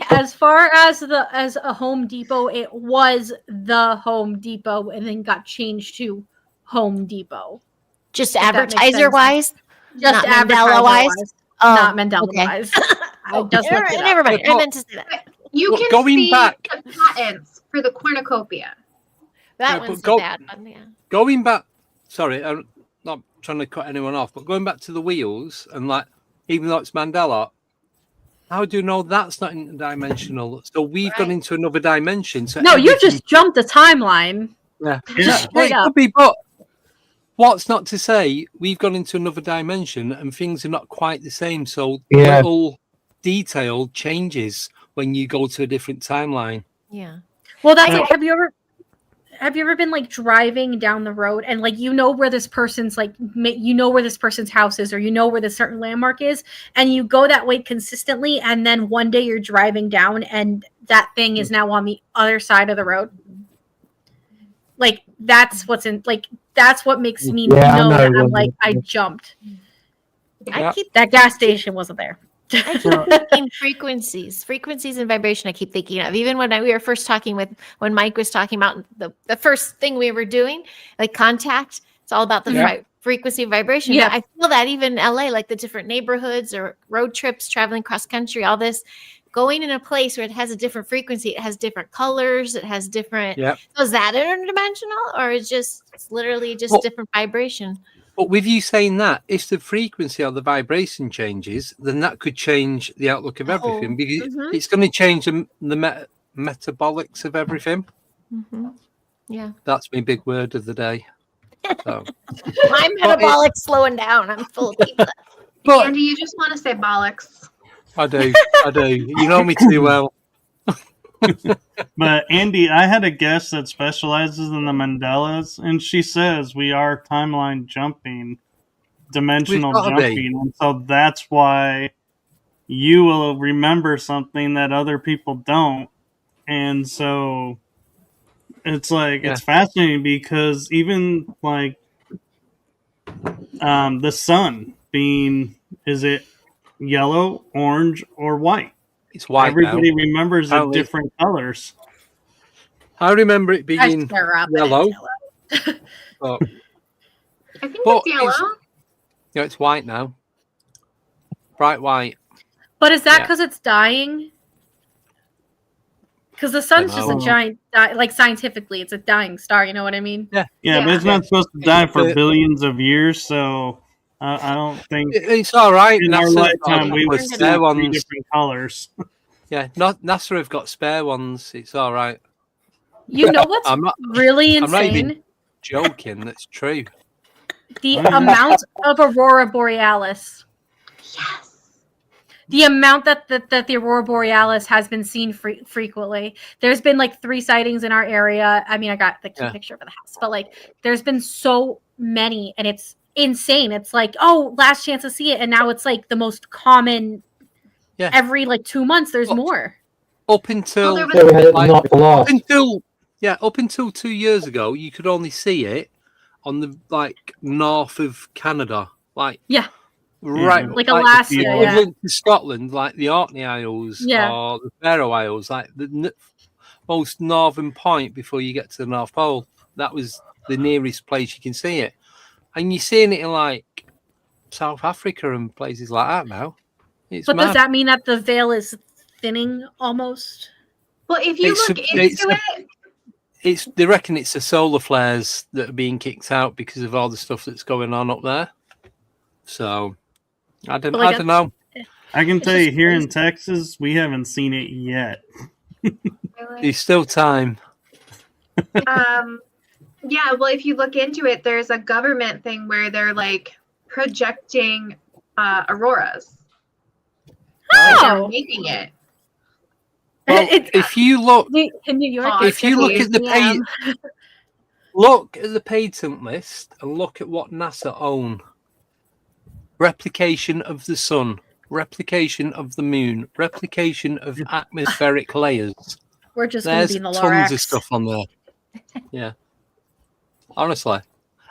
As far as a Home Depot, it was the Home Depot and then got changed to Home Depot. Just advertiser wise? Just advertiser wise. Not Mandela wise. I just looked it up. Never mind. I meant to say that. You can see the patents for the cornucopia. That one's a bad one, yeah. Going back, sorry, I'm not trying to cut anyone off, but going back to the wheels and like, even though it's Mandela, how do you know that's not interdimensional? So we've gone into another dimension. So no, you just jumped the timeline. Yeah. Straight up. Could be, but what's not to say we've gone into another dimension and things are not quite the same. So little detail changes when you go to a different timeline. Yeah. Well, that's like, have you ever been like driving down the road and like where this person's where this person's house is, or where the certain landmark is, and you go that way consistently, and then one day you're driving down and that thing is now on the other side of the road? Like that's what makes me know that I'm like I jumped. I keep that gas station wasn't there. I keep thinking frequencies and vibration. I keep thinking of even when we were first talking when Mike was talking about the first thing we were doing, like contact. It's all about the frequency and vibration. Yeah, I feel that even in LA, like the different neighborhoods or road trips, traveling cross country, all this, going in a place where it has a different frequency, it has different colors, it has different. So is that interdimensional, or it's literally just different vibration? But with you saying that, if the frequency or the vibration changes, then that could change the outlook of everything, because it's going to change the metabolics of everything. Yeah. That's my big word of the day. So. My metabolic's slowing down. I'm full of pizza. But Andy, you just want to say bollocks. I do. You know me too well. But Andy, I had a guest that specializes in the Mandelas, and she says we are timeline jumping, dimensional jumping, and so that's why you will remember something that other people don't. And so it's like it's fascinating because even like the sun being, is it yellow, orange, or white? It's white. Everybody remembers the different colors. I remember it being yellow. But, I think it's yellow. It's white now. Bright white. But is that because it's dying? Because the sun's just a giant, like scientifically, it's a dying star. You know what I mean? Yeah, but it's not supposed to die for billions of years, so I don't think it's all right. In our lifetime, we would see three different colors. Yeah, NASA have got spare ones. It's all right. You know what's really insane? I'm not even joking. That's true. The amount of aurora borealis. Yes. The amount that the aurora borealis has been seen frequently. There's been like 3 sightings in our area. I mean, I got the key picture of the house, but like, there's been so many, and it's insane. It's like, oh, last chance to see it, and now it's like the most common. Yeah. Every like 2 months, there's more. Up until up until 2 years ago, you could only see it on the like north of Canada, like right, like Alaska, to Scotland, like the Orkney Isles or the Faroe Isles, like the most northern point before you get to the North Pole. That was the nearest place you can see it, and you're seeing it in like South Africa and places like that now. But does that mean that the veil is thinning almost? Well, if you look into it, they reckon it's the solar flares that are being kicked out because of all the stuff that's going on up there. So I don't know. I can tell you here in Texas, we haven't seen it yet. There's still time. Yeah, well, if you look into it, there's a government thing where they're like projecting auroras. They're making it. Well, if you look in New York, if you look at the patent list and look at what NASA own: replication of the sun, replication of the moon, replication of atmospheric layers. We're just going to be in the tons of stuff on there. Yeah, honestly,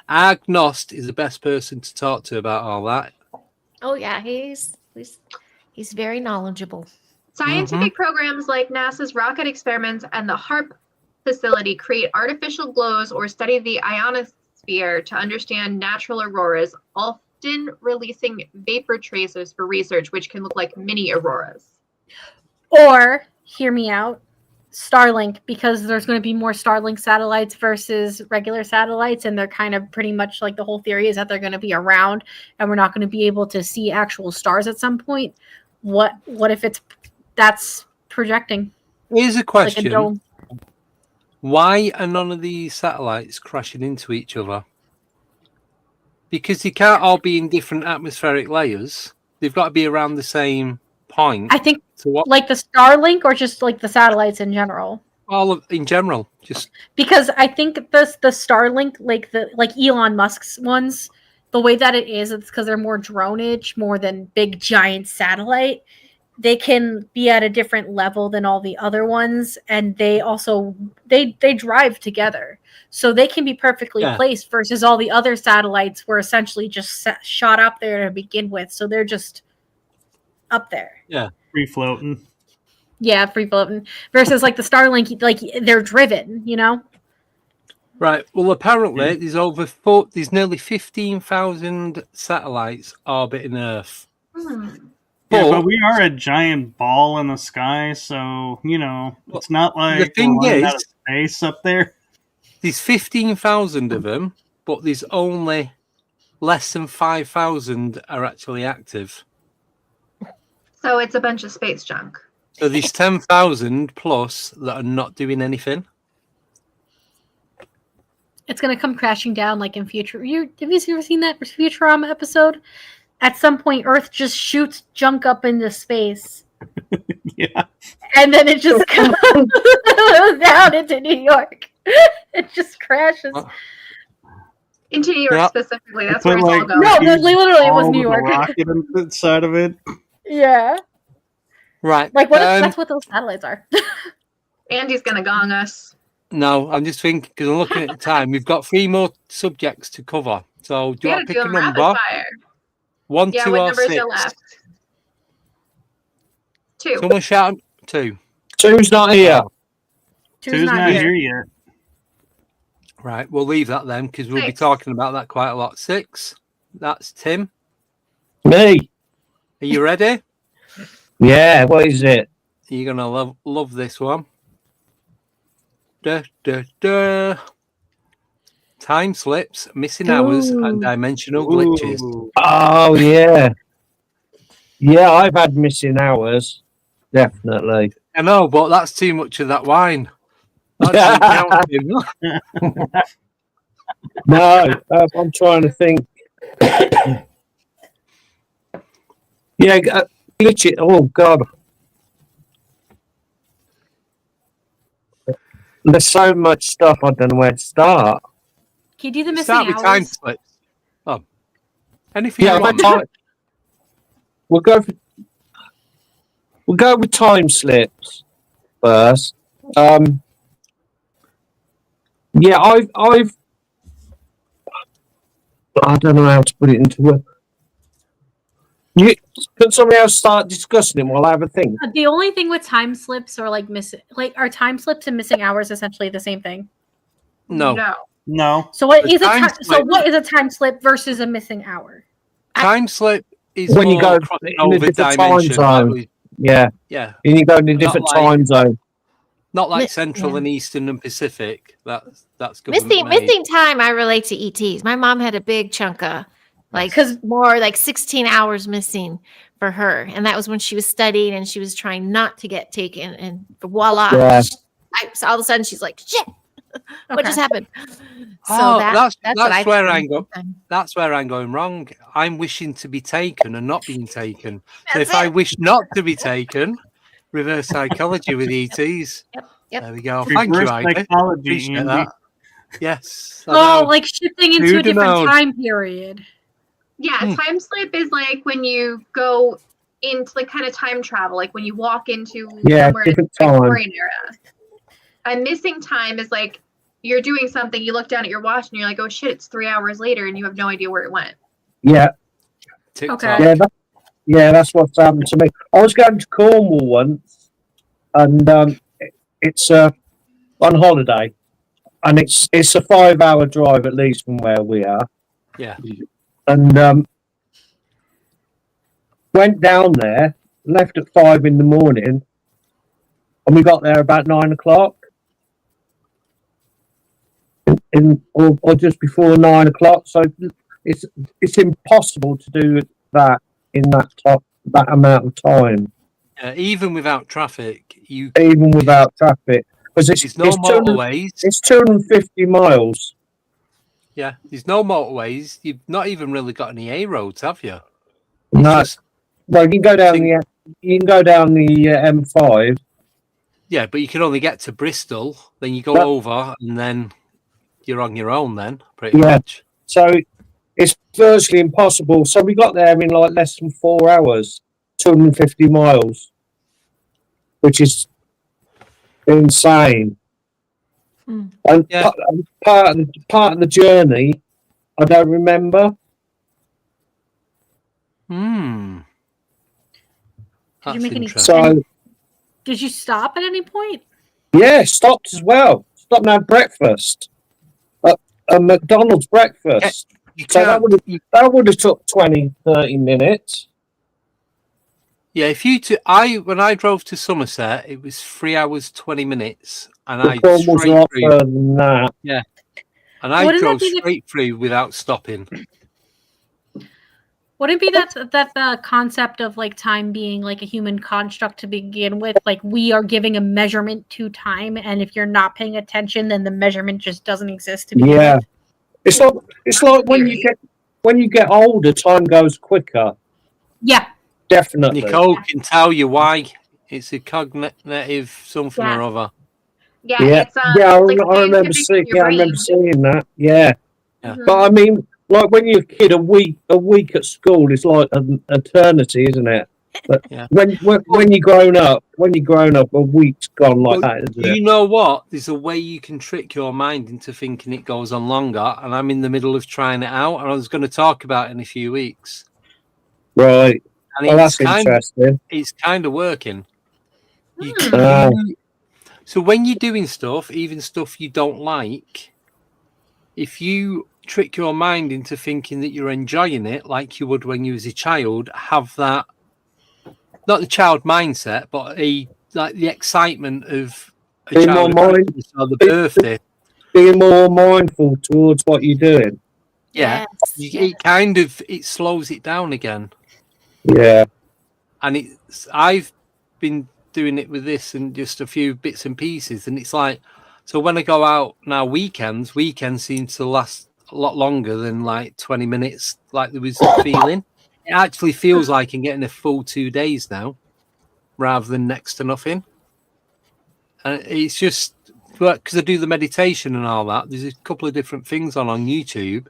Agnost is the best person to talk to about all that. Oh yeah, he's very knowledgeable. Scientific programs like NASA's rocket experiments and the HARP facility create artificial glows or study the ionosphere to understand natural auroras, often releasing vapor tracers for research, which can look like mini auroras. Or, hear me out, Starlink, because there's going to be more Starlink satellites versus regular satellites, and they're kind of pretty much like the whole theory is that they're going to be around and we're not going to be able to see actual stars at some point. What if that's projecting? Here's a question. Like why are none of these satellites crashing into each other? Because they can't all be in different atmospheric layers. They've got to be around the same point. I think like the Starlink or just like the satellites in general? In general. Just because I think the Starlink, like Elon Musk's ones, the way that it is, it's because they're more dronage, more than big giant satellite. They can be at a different level than all the other ones, and they also they drive together, so they can be perfectly placed. Versus all the other satellites were essentially just shot up there to begin with, so they're just up there. Yeah, free floating. Yeah, free floating. Versus like the Starlink, like they're driven, you know. Right. Well, apparently there's nearly 15,000 satellites orbiting Earth. Yeah, but we are a giant ball in the sky, so it's not like the thing is, out of space up there. There's 15,000 of them, but there's only less than 5,000 are actually active. So it's a bunch of space junk. So there's 10,000 plus that are not doing anything. It's gonna come crashing down like in future. Have you ever seen that Futurama episode? At some point, Earth just shoots junk up into space. Yeah. And then it just comes down into New York. It just crashes. Into New York specifically. That's Put, where it's all like, going. No, literally it was all New of the York. rocket inside of it. Yeah. Right. Like what? That's what those satellites are. Andy's gonna gong us. No, I'm just thinking because I'm looking at the time. We've got 3 more subjects to cover. So do you want to pick a number? 1, Yeah, 2, what or numbers 6? are left? 2. Someone shout 2. 2's not here. Two's not here yet. Right, we'll leave that then because we'll be 6. talking about that quite a lot. 6. That's Tim. Me. Are you ready? Yeah, what is it? You're gonna love this one. Duh, duh, duh. Time slips, missing hours, and dimensional glitches. Oh, yeah. Yeah, I've had missing hours. Definitely. I know, but that's too much of that wine. That doesn't count, Tim. No, I'm trying to think. Yeah, glitch it. Oh, God. There's so much stuff, I don't know where to start. Can you do the missing Start with hours? time slips. Oh, anything Yeah, you want. we'll go with time slips first. Yeah, I don't know how to put it into words. Can somebody else start discussing it while I have a think? The only thing with time slips or like are time slips and missing hours essentially the same thing? No. No. So what The is time what is a time slip versus a missing hour? Time slip is When you more go crossing in a over different time dimension. zone. Yeah. Yeah. And you go in a Not different like- time zone. Not like Mi- Central yeah. and Eastern and Pacific. That's Missing time, I relate to ETs. My mom had a big chunk of more like 16 hours missing for her. And that was when she was studying and she was trying not to get taken. And voila. Yeah. So all of a sudden she's like, shit, what just happened? Oh, that's what I where think I'm going. sometimes. That's where I'm going wrong. I'm wishing to be taken and not being taken. So That's if I it. wish not to be taken, reverse psychology with ETs. Yep. There we go. Thank you, Reverse Heidi. psychology, Appreciate Andy. that. Yes. I Oh, know. like shifting into a Who'd have different known? time period. Yeah, time slip is like when you go into like kind of time travel, like when you walk into somewhere in different the time. Victorian era. And missing time is like you're doing something, you look down at your watch and you're like, oh shit, it's 3 hours later and you have no idea where it went. Yeah. TikTok. Okay. Yeah, that's what's happened to me. I was going to Cornwall once, and it's on holiday, and it's a 5-hour drive at least from where we are. Yeah. And went down there, left at 5 in the morning, and we got there about 9 o'clock. Or just before 9 o'clock. So it's impossible to do that in that amount of time, Even without traffic, even without traffic, because it's there's no motorways. It's 250 miles. Yeah, there's no motorways. You've not even really got any A roads, have you? No, Just- well, you can go down the M5. yeah, but you can only get to Bristol, then you go But- over, and then you're on your own. Then pretty Yeah. much. So it's virtually impossible. So we got there in like less than 4 hours, 250 miles, which is insane. Mm. And Yeah. part of the journey, I don't remember. Hmm. Did you That's make any interesting. So Did you stop at any point? yeah, stopped as well. Stopped and had breakfast. A McDonald's breakfast. You So that can't. would have took 20, 30 minutes. Yeah, when I drove to Somerset, it was 3 hours 20 minutes, and The I Cornwall's a straight lot through, further than that. and I Wouldn't that drove be the- straight through without stopping. Wouldn't it be that the concept of like time being like a human construct to begin with? Like we are giving a measurement to time, and if you're not paying attention, then the measurement just doesn't exist to begin with. It's like when you get older, time goes quicker. Yeah, definitely. Nicole can tell you why. It's a cognitive something or other. Yeah, Yeah, it's yeah, I like remember scientific in seeing. your Yeah, I brain. remember seeing that. Yeah, Mhm. but I mean, like when you're a kid, a week at school is like an eternity, isn't it? But Yeah. when you're grown up, a week's gone like But that, isn't it? you know what? There's a way you can trick your mind into thinking it goes on longer, and I'm in the middle of trying it out, and I was going to talk about it in a few weeks. Right. And Oh, that's interesting. It's kind of working. So when you're doing stuff, even stuff you don't like, if you trick your mind into thinking that you're enjoying it like you would when you was a child, have that, not the child mindset, but like the excitement of a Being child more or the birthday. Being more mindful towards what you're doing. Yeah. It slows it down again. Yeah. And I've been doing it with this and just a few bits and pieces, and it's like, so when I go out now weekends seem to last a lot longer than like 20 minutes like there was feeling. It actually feels like I'm getting a full 2 days now rather than next to nothing. And it's just because I do the meditation and all that, there's a couple of different things on YouTube,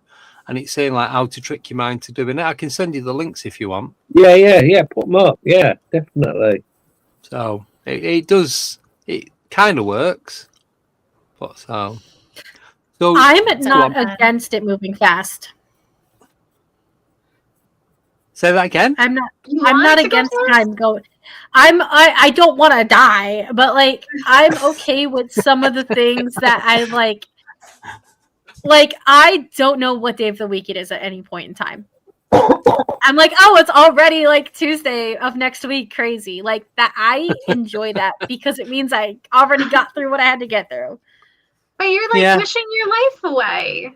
and it's saying like how to trick your mind to doing it. I can send you the links if you want. Yeah, put them up. Yeah, definitely. So it does. It kind of works, but so I'm not against it moving fast. Say that again. I'm not against time going. I don't want to die, but like I'm okay with some of the things that I like. Like I don't know what day of the week it is at any point in time. I'm like, oh, it's already like Tuesday of next week. Crazy. Like that. I enjoy that because it means I already got through what I had to get through. But you're like wishing your life away.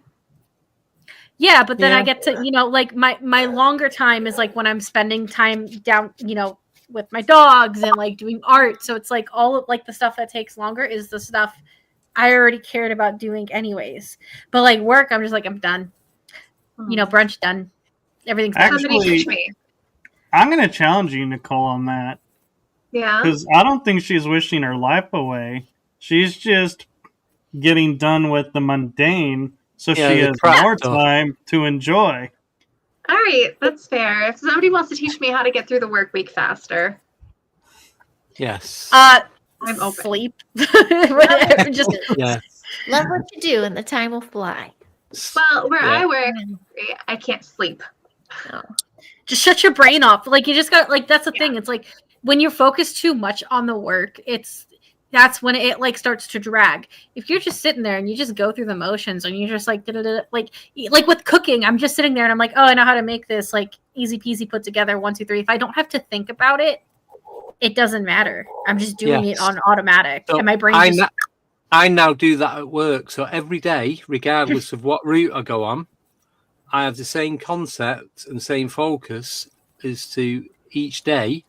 Yeah, but then I get to, like my longer time is like when I'm spending time down, with my dogs and like doing art. So it's like all of like the stuff that takes longer is the stuff I already cared about doing anyways. But like work, I'm just like, I'm done. Brunch done. Everything's done. Actually, teach me. I'm going to challenge you, Nicole, on that. Yeah. Because I don't think she's wishing her life away. She's just getting done with the mundane so she has more time to enjoy. All right, that's fair. If somebody wants to teach me how to get through the work week faster. Yes. I'm open. Sleep. Just love what you do and the time will fly. Well, where I work, I can't sleep. No. Just shut your brain off. Like you just got like that's the thing. It's like when you're focused too much on the work, that's when it like starts to drag. If you're just sitting there and you just go through the motions and you're just like like with cooking, I'm just sitting there and I'm like, oh, I know how to make this like easy peasy put together 1, 2, 3. If I don't have to think about it, it doesn't matter. I'm just doing it on automatic, So and my brain. I now do that at work. So every day, regardless of what route I go on, I have the same concept and same focus as to each day,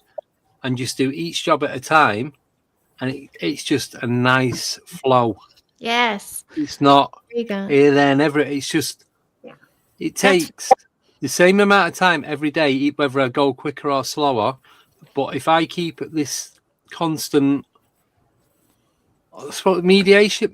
and just do each job at a time. And it's just a nice flow. Yes. It's not There you go. here, there, and ever. It's just, it takes the same amount of time every day, whether I go quicker or slower. But if I keep at this constant meditation,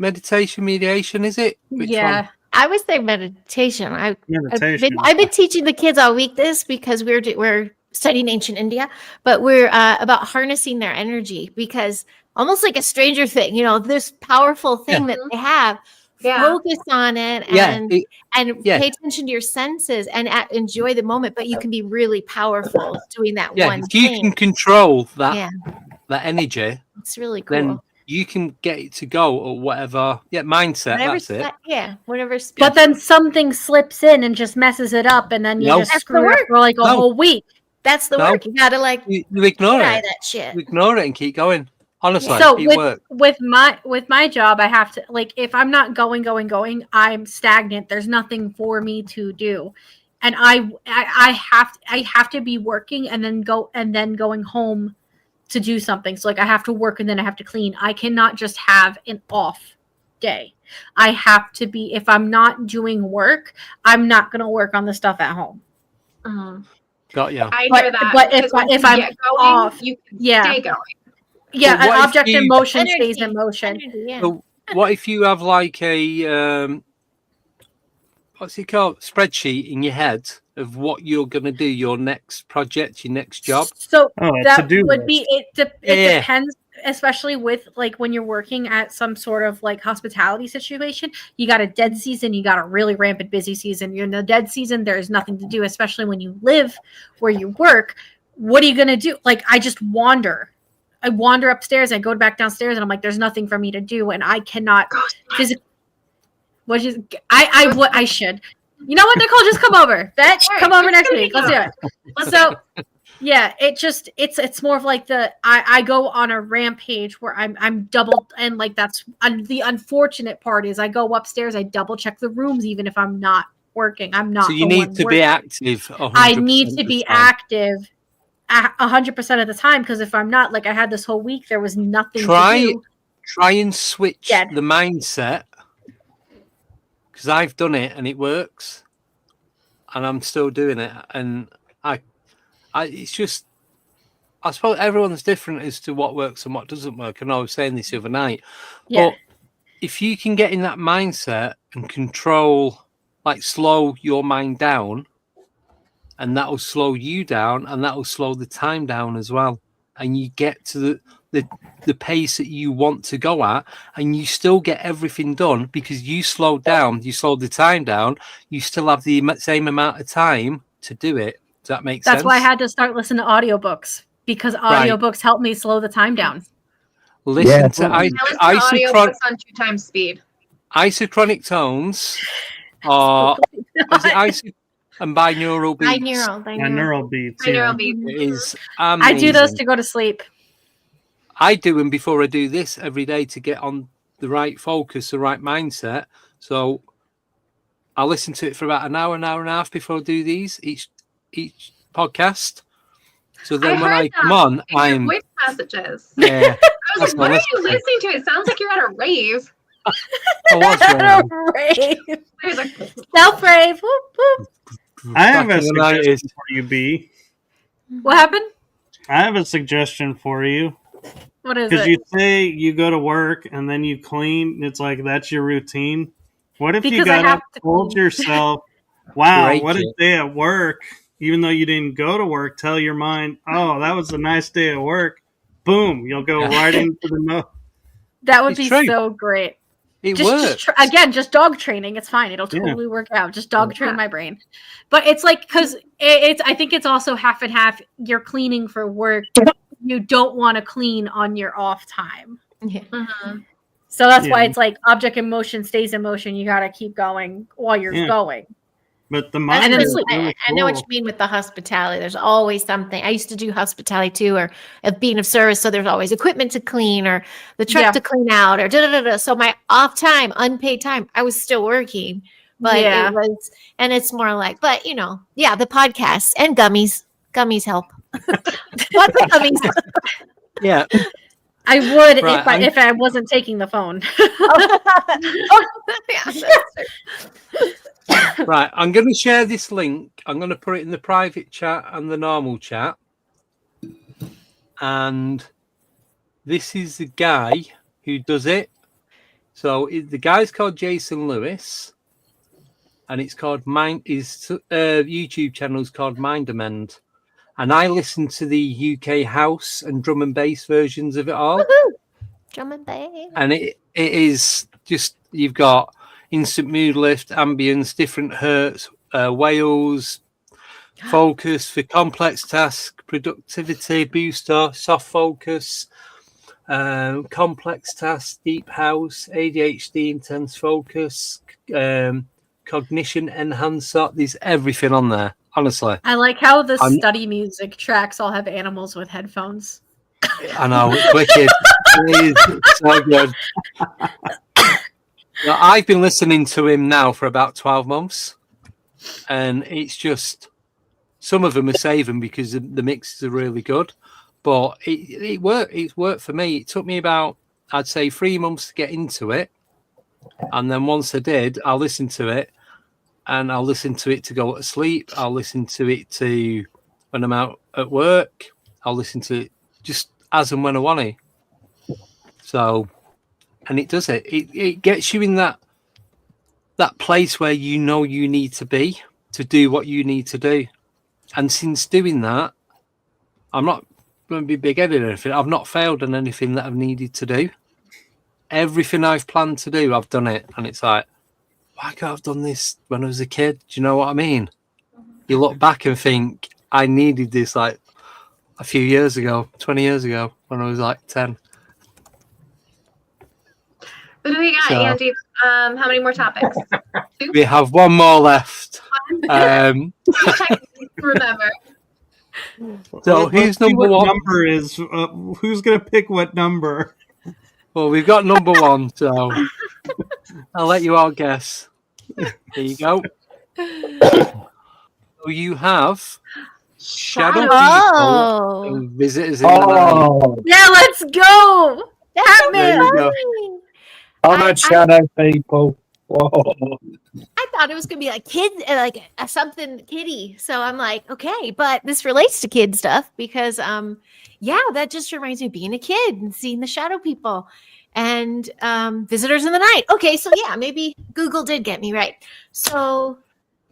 is it? Which one? I would say meditation. Meditation. I've been teaching the kids all week this because we're studying ancient India, but we're about harnessing their energy because almost like a Stranger Thing, this powerful thing that they have. Focus on it and pay attention to your senses and enjoy the moment. But you can be really powerful doing that one if you thing. can control that energy. It's really cool. Then you can get it to go or whatever. Yeah, mindset. That's it. Whatever. But then something slips in and just messes it up, and then you just screw it for like a whole week. That's the work. You gotta you ignore it. That shit. You ignore it and keep going. Honestly, so it works. with my job, I have to like if I'm not going, I'm stagnant. There's nothing for me to do. and I have to be working and then going home to do something. So like I have to work and then I have to clean. I cannot just have an off day. I have to be, if I'm not doing work, I'm not going to work on the stuff at home. Got you. I hear that. But if I'm going, off, you can yeah. stay going. Yeah, But what an if object in you- motion Energy. stays in motion. Yeah. So what if you have like a what's it called, spreadsheet in your head of what you're going to do, your next project, your next job? So Oh, a that to-do would list. be it. Yeah. Depends, especially with like when you're working at some sort of like hospitality situation. You got a dead season, you got a really rampant busy season. You're in the dead season. There is nothing to do, especially when you live where you work. What are you gonna do? Like I just wander. I wander upstairs. I go back downstairs, and I'm like, "There's nothing for me to do," and I cannot physically. I should. You know what, Nicole? Just come over. Bitch, come over next week. Let's do it. So, yeah, it's more of like I go on a rampage where I'm double, and like that's the unfortunate part is I go upstairs, I double check the rooms even if I'm not working. I'm not. So you the need one to be working. active. 100% I need to of be the time. active 100% of the time, because if I'm not, like I had this whole week, there was nothing to do. Try and switch Dead. the mindset, because I've done it and it works, and I'm still doing it. And I it's just, I suppose everyone's different as to what works and what doesn't work. And I was saying this the other night, Yeah. but if you can get in that mindset and control, like slow your mind down, and that will slow you down, and that will slow the time down as well. And you get to the pace that you want to go at, and you still get everything done because you slowed down, you slowed the time down, you still have the same amount of time to do it. Does that make sense? That's why I had to start listening to audiobooks, because audiobooks help me slow the time down. Listen to I listen to audiobooks on 2 times speed. isochronic tones, or is it and binaural beats? Binaural beats. Binaural beats. It is I do those amazing. to go to sleep. I do them before I do this every day to get on the right focus, the right mindset. So I listen to it for about an hour and a half before I do these each podcast. So then when I come on, I'm voice messages. yeah. I was like, what are you listening to? It sounds like you're at a rave. I was Rave. There's a Self-rave. Whoop, whoop. I have Back a in the 90s. suggestion for you, B. What happened? I have a suggestion for you. What is Because it? you say you go to work and then you clean. It's like that's your routine. What if you Because I got have up, to told clean. yourself, wow, Great what a shit. day at work, even though you didn't go to work, tell your mind, oh, that was a nice day at work. Boom, you'll go right into the That would It's be true. so great. It Just works. again, just dog training. It's fine. It'll Yeah. totally work out. Just dog train my brain. But it's like, because it's I think it's also half and half. You're cleaning for work. You don't want to clean on your off time. Yeah. So that's why Yeah. it's like object in motion stays in motion. You got to keep going while you're Yeah. going. But the And mind then is I really know what cool. you mean with the hospitality. There's always something. I used to do hospitality too, or of being of service. So there's always equipment to clean, or the truck Yeah. to clean out, or da da da da. So my off time, unpaid time, I was still working, but Yeah. it was, and it's more like, but you know, yeah, the podcasts and gummies. Gummies help. Lots of gummies. Yeah. I would Right, if I wasn't taking the phone. Right. I'm going to share this link. I'm going to put it in the private chat and the normal chat. And this is the guy who does it. So the guy's called Jason Lewis, and it's called his YouTube channel is called Mind Amend. And I listen to the UK house and drum and bass versions of it all. Drum and bass. And it is just, you've got instant mood lift, ambience, different hertz, whales, focus for complex task, productivity booster, soft focus, complex task, deep house, ADHD, intense focus, cognition enhancer. There's everything on there, honestly. I like how the I'm- study music tracks all have animals with headphones. I know, it's wicked. It is so good. Now, I've been listening to him now for about 12 months. and it's just some of them are saving because the mixes are really good. But it worked. It's worked for me. It took me about, I'd say, 3 months to get into it, and then once I did, I'll listen to it, and I'll listen to it to go to sleep. I'll listen to it to when I'm out at work. I'll listen to it just as and when I want to. So, and it does it. It gets you in that place where you know you need to be to do what you need to do. And since doing that, I'm not going to be big-headed or anything. I've not failed on anything that I've needed to do. Everything I've planned to do, I've done it. And it's like, why can't I have done this when I was a kid? Do you know what I mean? You look back and think, I needed this like a few years ago, 20 years ago, when I was like 10. What do we got, So- Andy? How many more topics? We have one more left. Check, remember. So Let's who's see number what one? number is? Who's gonna pick what number? Well, we've got number one, so I'll let you all guess. Here you go. So you have shadow people Oh, and visitors in the night. Oh, Yeah, let's go. that There you go. I'm at shadow people. Whoa. I thought it was gonna be like kids, like something kiddie. So I'm like, okay, but this relates to kid stuff because, yeah, that just reminds me of being a kid and seeing the shadow people and visitors in the night. Okay, so yeah, maybe Google did get me right. So,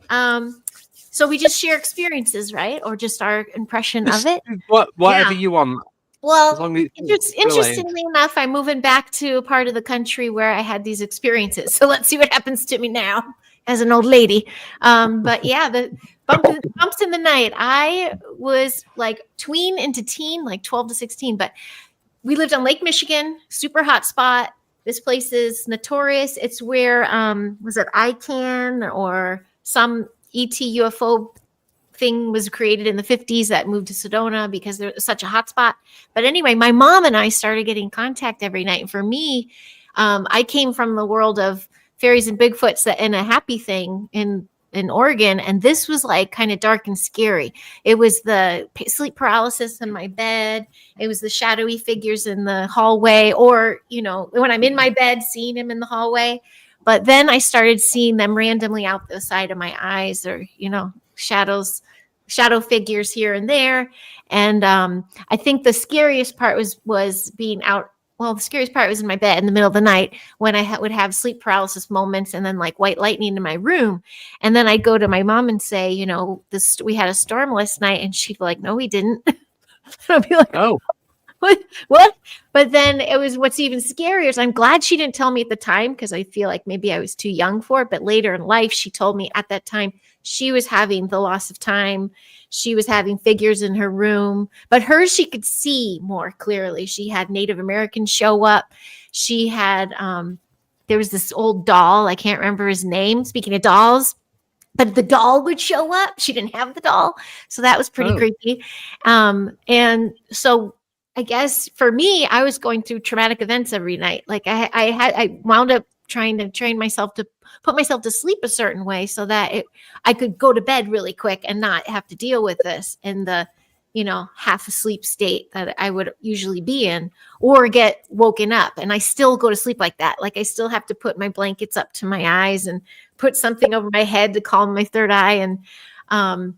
so we just share experiences, right, or just our impression of it. Whatever Yeah. you want. As Well, long as interestingly enough, I'm moving back to a part of the country where I had these experiences. So let's see what happens to me now as an old lady. But yeah, the bumps in the night. I was like tween into teen, like 12 to 16. But we lived on Lake Michigan, super hot spot. This place is notorious. It's where was it ICANN or some ET UFO thing was created in the 50s that moved to Sedona because there's such a hot spot. But anyway, my mom and I started getting contact every night. And for me, I came from the world of fairies and Bigfoots that in a happy thing in Oregon. And this was like kind of dark and scary. It was the sleep paralysis in my bed. It was the shadowy figures in the hallway, or, you know, when I'm in my bed, seeing him in the hallway. But then I started seeing them randomly out the side of my eyes, or, you know, shadow figures here and there. And I think the scariest part was being out. Well, the scariest part was in my bed in the middle of the night when I would have sleep paralysis moments and then like white lightning in my room. And then I'd go to my mom and say, you know, we had a storm last night. And she'd be like, no, we didn't. I'd be like, Oh, what? But then it was what's even scarier is I'm glad she didn't tell me at the time, because I feel like maybe I was too young for it. But later in life, she told me at that time she was having the loss of time. She was having figures in her room, but hers she could see more clearly. She had Native Americans show up. She had there was this old doll. I can't remember his name. Speaking of dolls, but the doll would show up. She didn't have the doll, so that was pretty creepy. And so I guess for me, I was going through traumatic events every night. Like I wound up trying to train myself to put myself to sleep a certain way so that I could go to bed really quick and not have to deal with this in the, you know, half asleep state that I would usually be in, or get woken up. And I still go to sleep like that. Like I still have to put my blankets up to my eyes and put something over my head to calm my third eye. And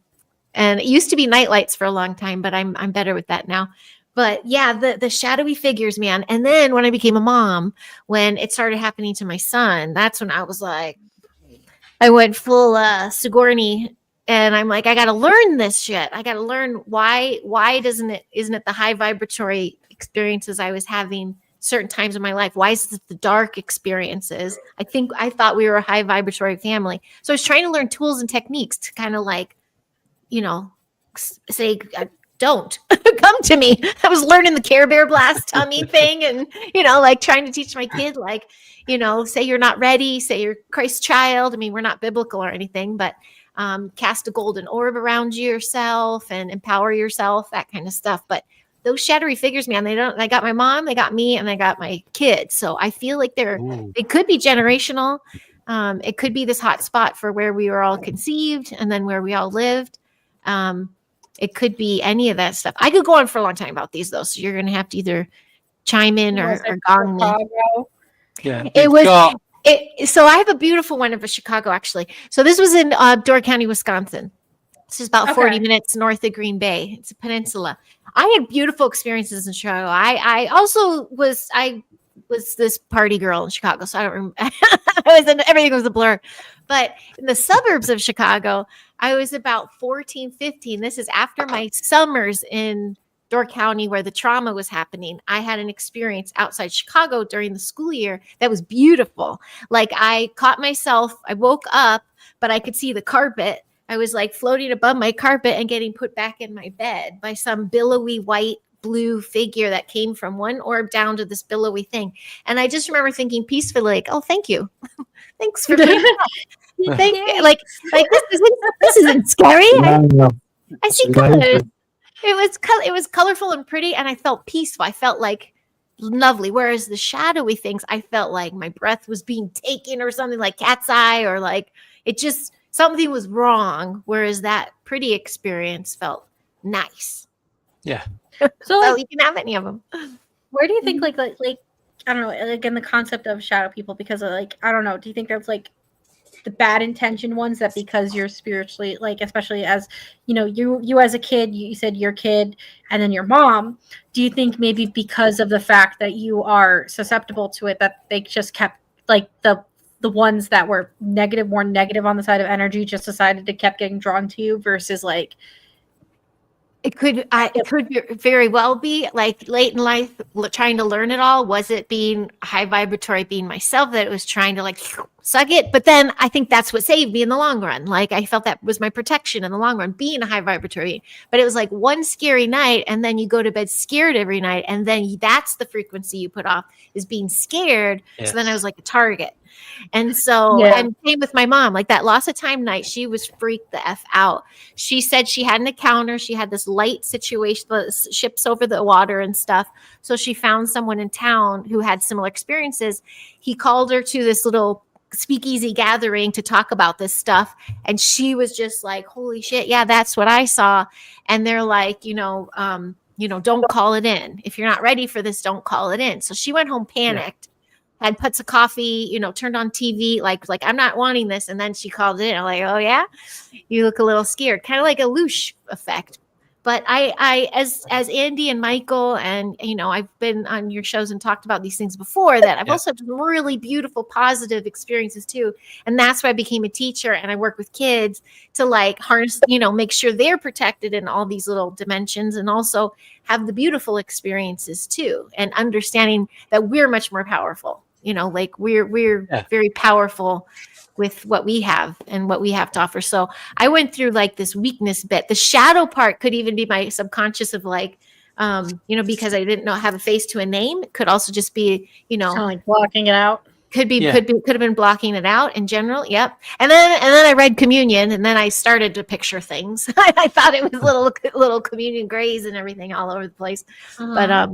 it used to be night lights for a long time, but I'm better with that now. But yeah, the shadowy figures, man. And then when I became a mom, when it started happening to my son, that's when I was like, I went full Sigourney, and I'm like, I got to learn this shit. I got to learn why isn't it the high vibratory experiences I was having certain times in my life? Why is it the dark experiences? I thought we were a high vibratory family. So I was trying to learn tools and techniques to kind of like, you know, say, don't come to me. I was learning the Care Bear blast tummy thing, and, you know, like trying to teach my kid, like, you know, say you're not ready, say you're Christ's child. I mean, we're not biblical or anything, but cast a golden orb around yourself and empower yourself, that kind of stuff. But those shadowy figures, man, I got my mom, they got me, and I got my kids. So I feel like they could be generational. It could be this hot spot for where we were all conceived and then where we all lived. It could be any of that stuff. I could go on for a long time about these, though. So you're going to have to either chime in or gong me. Yeah. It was. So I have a beautiful one of Chicago, actually. So this was in Door County, Wisconsin. This is about 40 minutes north of Green Bay. It's a peninsula. I had beautiful experiences in Chicago. I also was this party girl in Chicago, so I don't remember. Everything was a blur. But in the suburbs of Chicago, I was about 14, 15. This is after my summers in Door County where the trauma was happening. I had an experience outside Chicago during the school year that was beautiful. Like I caught myself, I woke up, but I could see the carpet. I was like floating above my carpet and getting put back in my bed by some billowy white blue figure that came from one orb down to this billowy thing. And I just remember thinking peacefully, like, oh, thank you. Thanks for being thank you. Like this isn't scary. I see colors. It was colorful and pretty, and I felt peaceful. I felt like lovely. Whereas the shadowy things, I felt like my breath was being taken or something, like cat's eye, or like it just something was wrong. Whereas that pretty experience felt nice. Yeah. So you can have any of them. Where do you think like I don't know, like in the concept of shadow people, because of, like, I don't know, do you think that's like the bad intention ones that because you're spiritually, like, especially as you as a kid, you said your kid and then your mom, do you think maybe because of the fact that you are susceptible to it that they just kept like the ones that were more negative on the side of energy just decided to kept getting drawn to you versus like it could very well be like late in life trying to learn it all. Was it being high vibratory, being myself, that it was trying to like suck it? But then I think that's what saved me in the long run. Like I felt that was my protection in the long run, being a high vibratory. But it was like one scary night and then you go to bed scared every night. And then that's the frequency you put off, is being scared. Yes. So then I was like a target. And so, and same with my mom, like that loss of time night, she was freaked the F out. She said she had an encounter. She had this light situation, the ships over the water and stuff. So she found someone in town who had similar experiences. He called her to this little speakeasy gathering to talk about this stuff. And she was just like, holy shit. Yeah, that's what I saw. And they're like, don't call it in. If you're not ready for this, don't call it in. So she went home panicked. Had puts of coffee, turned on TV, like I'm not wanting this. And then she called in. I'm like, oh yeah, you look a little scared, kind of like a Loosh effect. But I as Andy and Michael and I've been on your shows and talked about these things before, that I've also had some really beautiful positive experiences too. And that's why I became a teacher and I work with kids to like harness, make sure they're protected in all these little dimensions and also have the beautiful experiences too, and understanding that we're much more powerful. Like we're very powerful with what we have and what we have to offer. So I went through like this weakness bit. The shadow part could even be my subconscious of like, because I didn't have a face to a name. It could also just be, like blocking it out. Could have been blocking it out in general. Yep. And then I read communion and then I started to picture things. I thought it was little communion grays and everything all over the place. But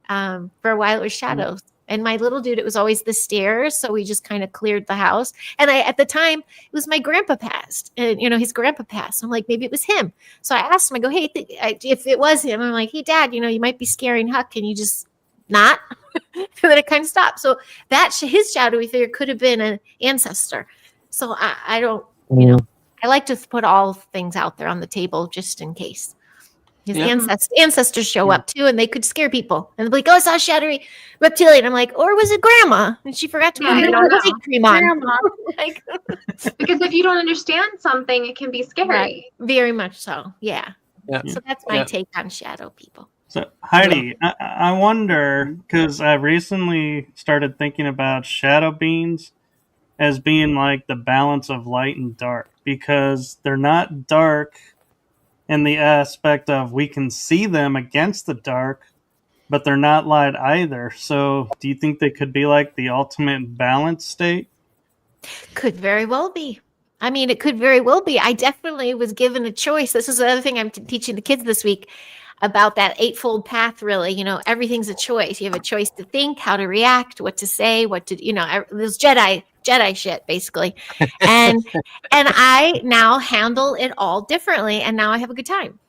for a while it was shadows. And my little dude, it was always the stairs. So we just kind of cleared the house. And at the time, it was my grandpa passed. And, his grandpa passed. I'm like, maybe it was him. So I asked him, I go, hey, if it was him, I'm like, hey, Dad, you might be scaring Huck. Can you just not? And then it kind of stopped. So his shadowy figure could have been an ancestor. So I don't, I like to put all things out there on the table just in case. His ancestors show up too, and they could scare people. And they're like, "Oh, I saw a shadowy reptilian." I'm like, "Or was it Grandma?" And she forgot to put cream on. Because if you don't understand something, it can be scary. Right. Very much so. Yeah. So that's my take on shadow people. So Heidi, I wonder, because I recently started thinking about shadow beings as being like the balance of light and dark, because they're not dark in the aspect of we can see them against the dark, but they're not light either. So do you think they could be like the ultimate balance state? Could very well be. I mean, it could very well be. I definitely was given a choice. This is the other thing I'm teaching the kids this week about that eightfold path, really. Everything's a choice. You have a choice to think, how to react, what to say, those Jedi Jedi shit, basically. And I now handle it all differently, and now I have a good time.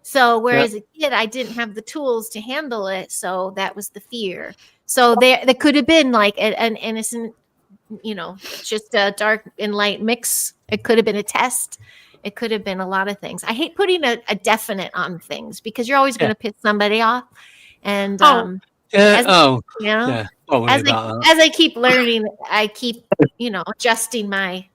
So whereas a kid, I didn't have the tools to handle it, so that was the fear. So there could have been like an innocent, just a dark and light mix. It could have been a test. It could have been a lot of things. I hate putting a definite on things because you're always going to piss somebody off. And as I keep learning, I keep adjusting my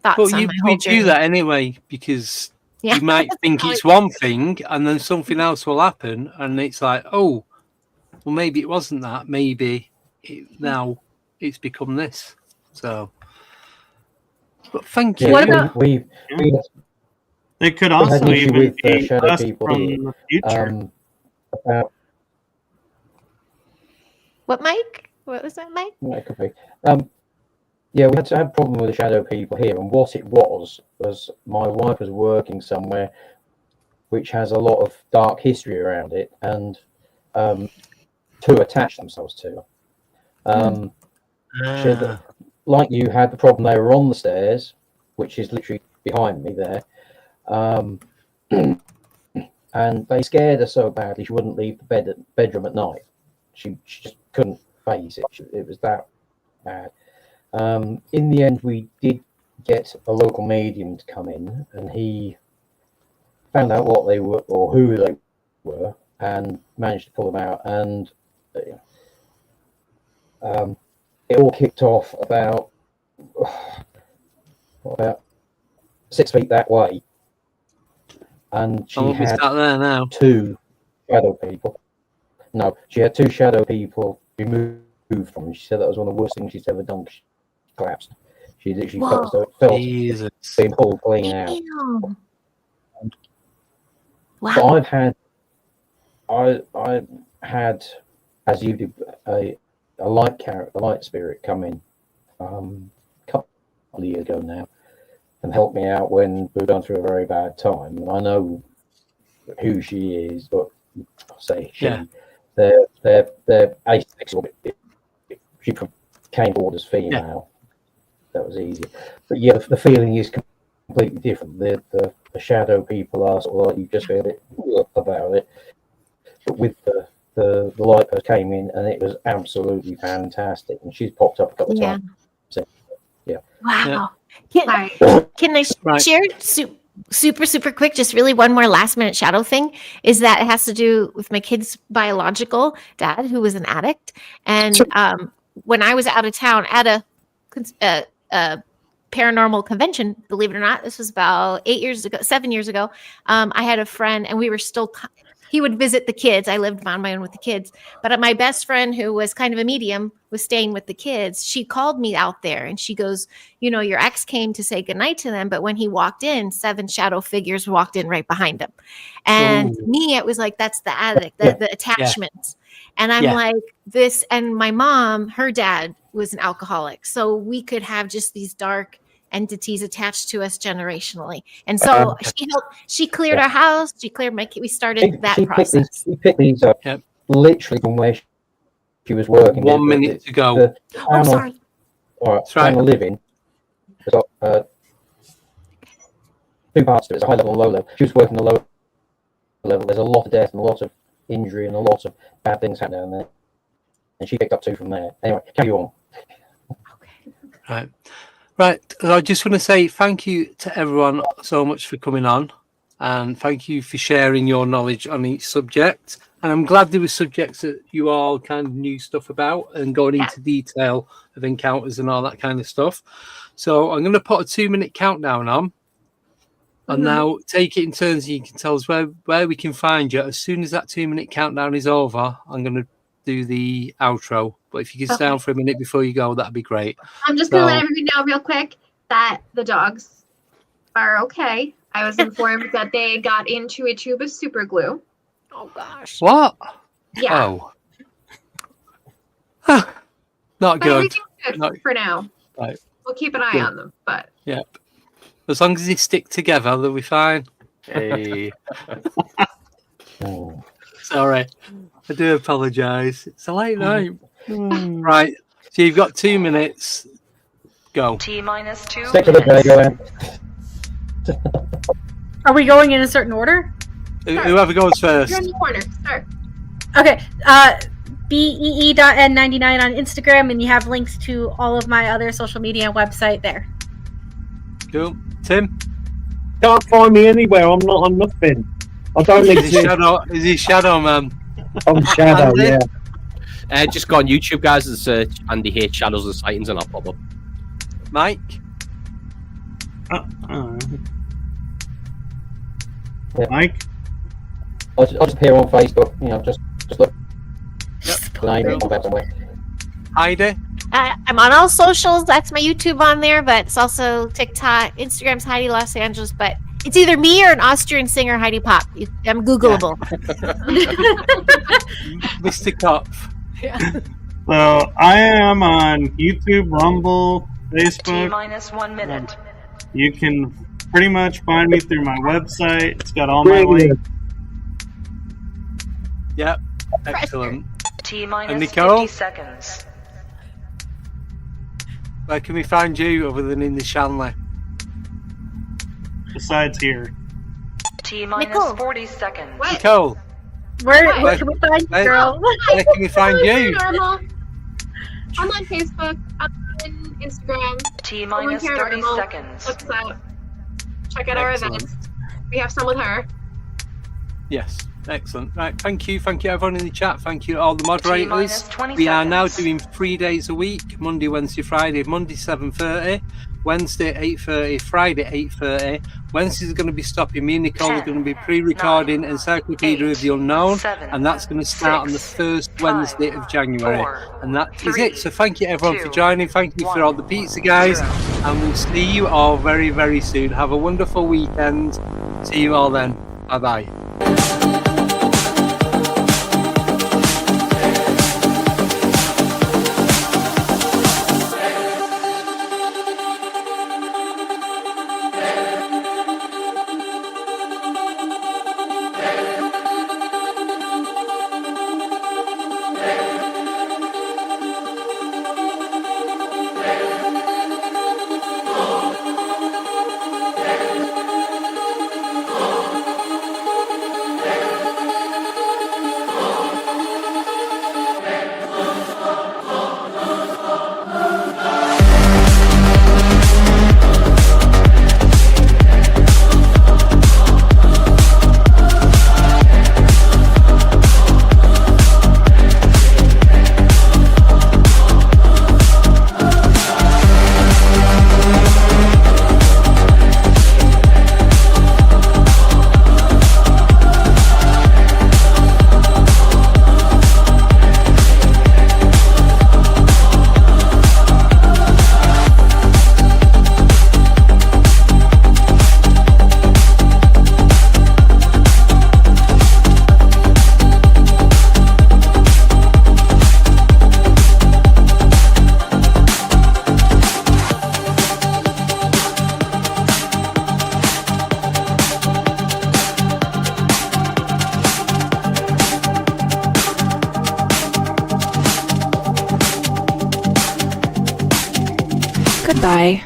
thoughts. But on you my whole do journey. that anyway because you might think it's one thing and then something else will happen, and it's like, oh, well, maybe it wasn't that. Maybe now it's become this. So, but thank you. What about They could also even with be shadow us people from here. the future. What, Mike? What was that, Mike? It could be. Yeah, we had a problem with the shadow people here, and what it was my wife was working somewhere which has a lot of dark history around it, and two attached themselves to her. She had, like you had the problem, they were on the stairs, which is literally behind me there, and they scared her so badly she wouldn't leave the bedroom at night. She just couldn't face it. It was that bad. In the end, we did get a local medium to come in, and he found out what they were or who they were, and managed to pull them out. And it all kicked off about 6 feet that way, and she had there now. 2 shadow people. No, she had 2 shadow people removed from her. She said that was one of the worst things she's ever done. She collapsed. She literally felt being pulled clean out. Wow. But I had, as you did, a light spirit come in a couple of years ago now, and help me out when we were going through a very bad time. And I know who she is, but I'll say she. They're asexual. She came forward as female. That was easy. But yeah, the feeling is completely different. The shadow people are sort of like, you just feel it about it. But with the light that came in, and it was absolutely fantastic. And she's popped up a couple of times. So, Wow. Can I share super quick, just really one more last minute shadow thing, is that it has to do with my kid's biological dad, who was an addict. And when I was out of town at a paranormal convention, believe it or not, this was about 7 years ago, I had a friend, and we were still he would visit the kids. I lived on my own with the kids, but my best friend, who was kind of a medium, was staying with the kids. She called me out there, and she goes, your ex came to say goodnight to them, but when he walked in, 7 shadow figures walked in right behind him. And me, it was like, that's the addict, the attachments. And I'm like, this, and my mom, her dad was an alcoholic. So we could have just these dark entities attached to us generationally. And so she cleared our house. She cleared we started that process. She picked these up literally from where she was working. 1 minute to go. Sorry. All right. Trying to live in. There's got 2 parts to it. It's a high level and low level. She was working the low level. There's a lot of death and a lot of injury and a lot of bad things happening down there. And she picked up 2 from there. Anyway, carry on. Right. I just want to say thank you to everyone so much for coming on, and thank you for sharing your knowledge on each subject. And I'm glad there were subjects that you all kind of knew stuff about and going into detail of encounters and all that kind of stuff. So I'm going to put a 2-minute countdown on, and now take it in turns. You can tell us where we can find you. As soon as that 2-minute countdown is over, I'm going to do the outro. But if you can stay on for a minute before you go, that'd be great. I'm just going to let everybody know real quick that the dogs are okay. I was informed that they got into a tube of super glue. Oh, gosh. What? Yeah. Oh. Not good. Everything's good for now. Right. We'll keep an eye on them, but. Yep. As long as they stick together, they'll be fine. Hey. Sorry. I do apologise. It's a late night. Right. So you've got 2 minutes. Go. T-2 Stick with it, minutes. go ahead. Are we going in a certain order? Whoever goes first. You're in the corner. Start. Okay. BEE.N99 on Instagram, and you have links to all of my other social media website there. Cool. Tim? Can't find me anywhere. I'm not on nothing. I don't exist. Is he Shadow Man? I'm Shadow, Andy? yeah. Just go on YouTube, guys, and search Andy H Shadows and Sightings, and I'll pop up. Mike? Mike? I'll just appear on Facebook, just look. Yep. Heidi? I'm on all socials. That's my YouTube on there, but it's also TikTok. Instagram's Heidi Los Angeles, but it's either me or an Austrian singer, Heidi Popp. I'm Googleable. Mr. Kopf. So I am on YouTube, Rumble, Facebook. T-1 minute. You can pretty much find me through my website. It's got all my links. Yep. Excellent. T-minus Nicole? 50 seconds. Where can we find you other than in the Shanley? Besides here. T-minus Nicole. 40 seconds. What? Nicole, Where can we find you, Where- girl? where can we find you? Paranormal. I'm on Facebook. I'm on Instagram. T-minus Paranormal. 30 seconds. Check us out. Check out our Excellent. events. We have some with her. Yes. Excellent. Right. Thank you. Thank you, everyone in the chat. Thank you, all the moderators. T-minus 20 We are now seconds. doing 3 days a week: Monday, Wednesday, Friday. Monday 7:30, Wednesday 8:30, Friday 8:30. Wednesday's going to be stopping. Me and Nicole are going to be pre-recording Encyclopedia of the Unknown, and that's going to start on the first Wednesday of January. And that is it. So thank you, everyone, for joining. Thank you for all the pizza, guys, and we'll see you all very, very soon. Have a wonderful weekend. See you all then. Bye bye. Goodbye.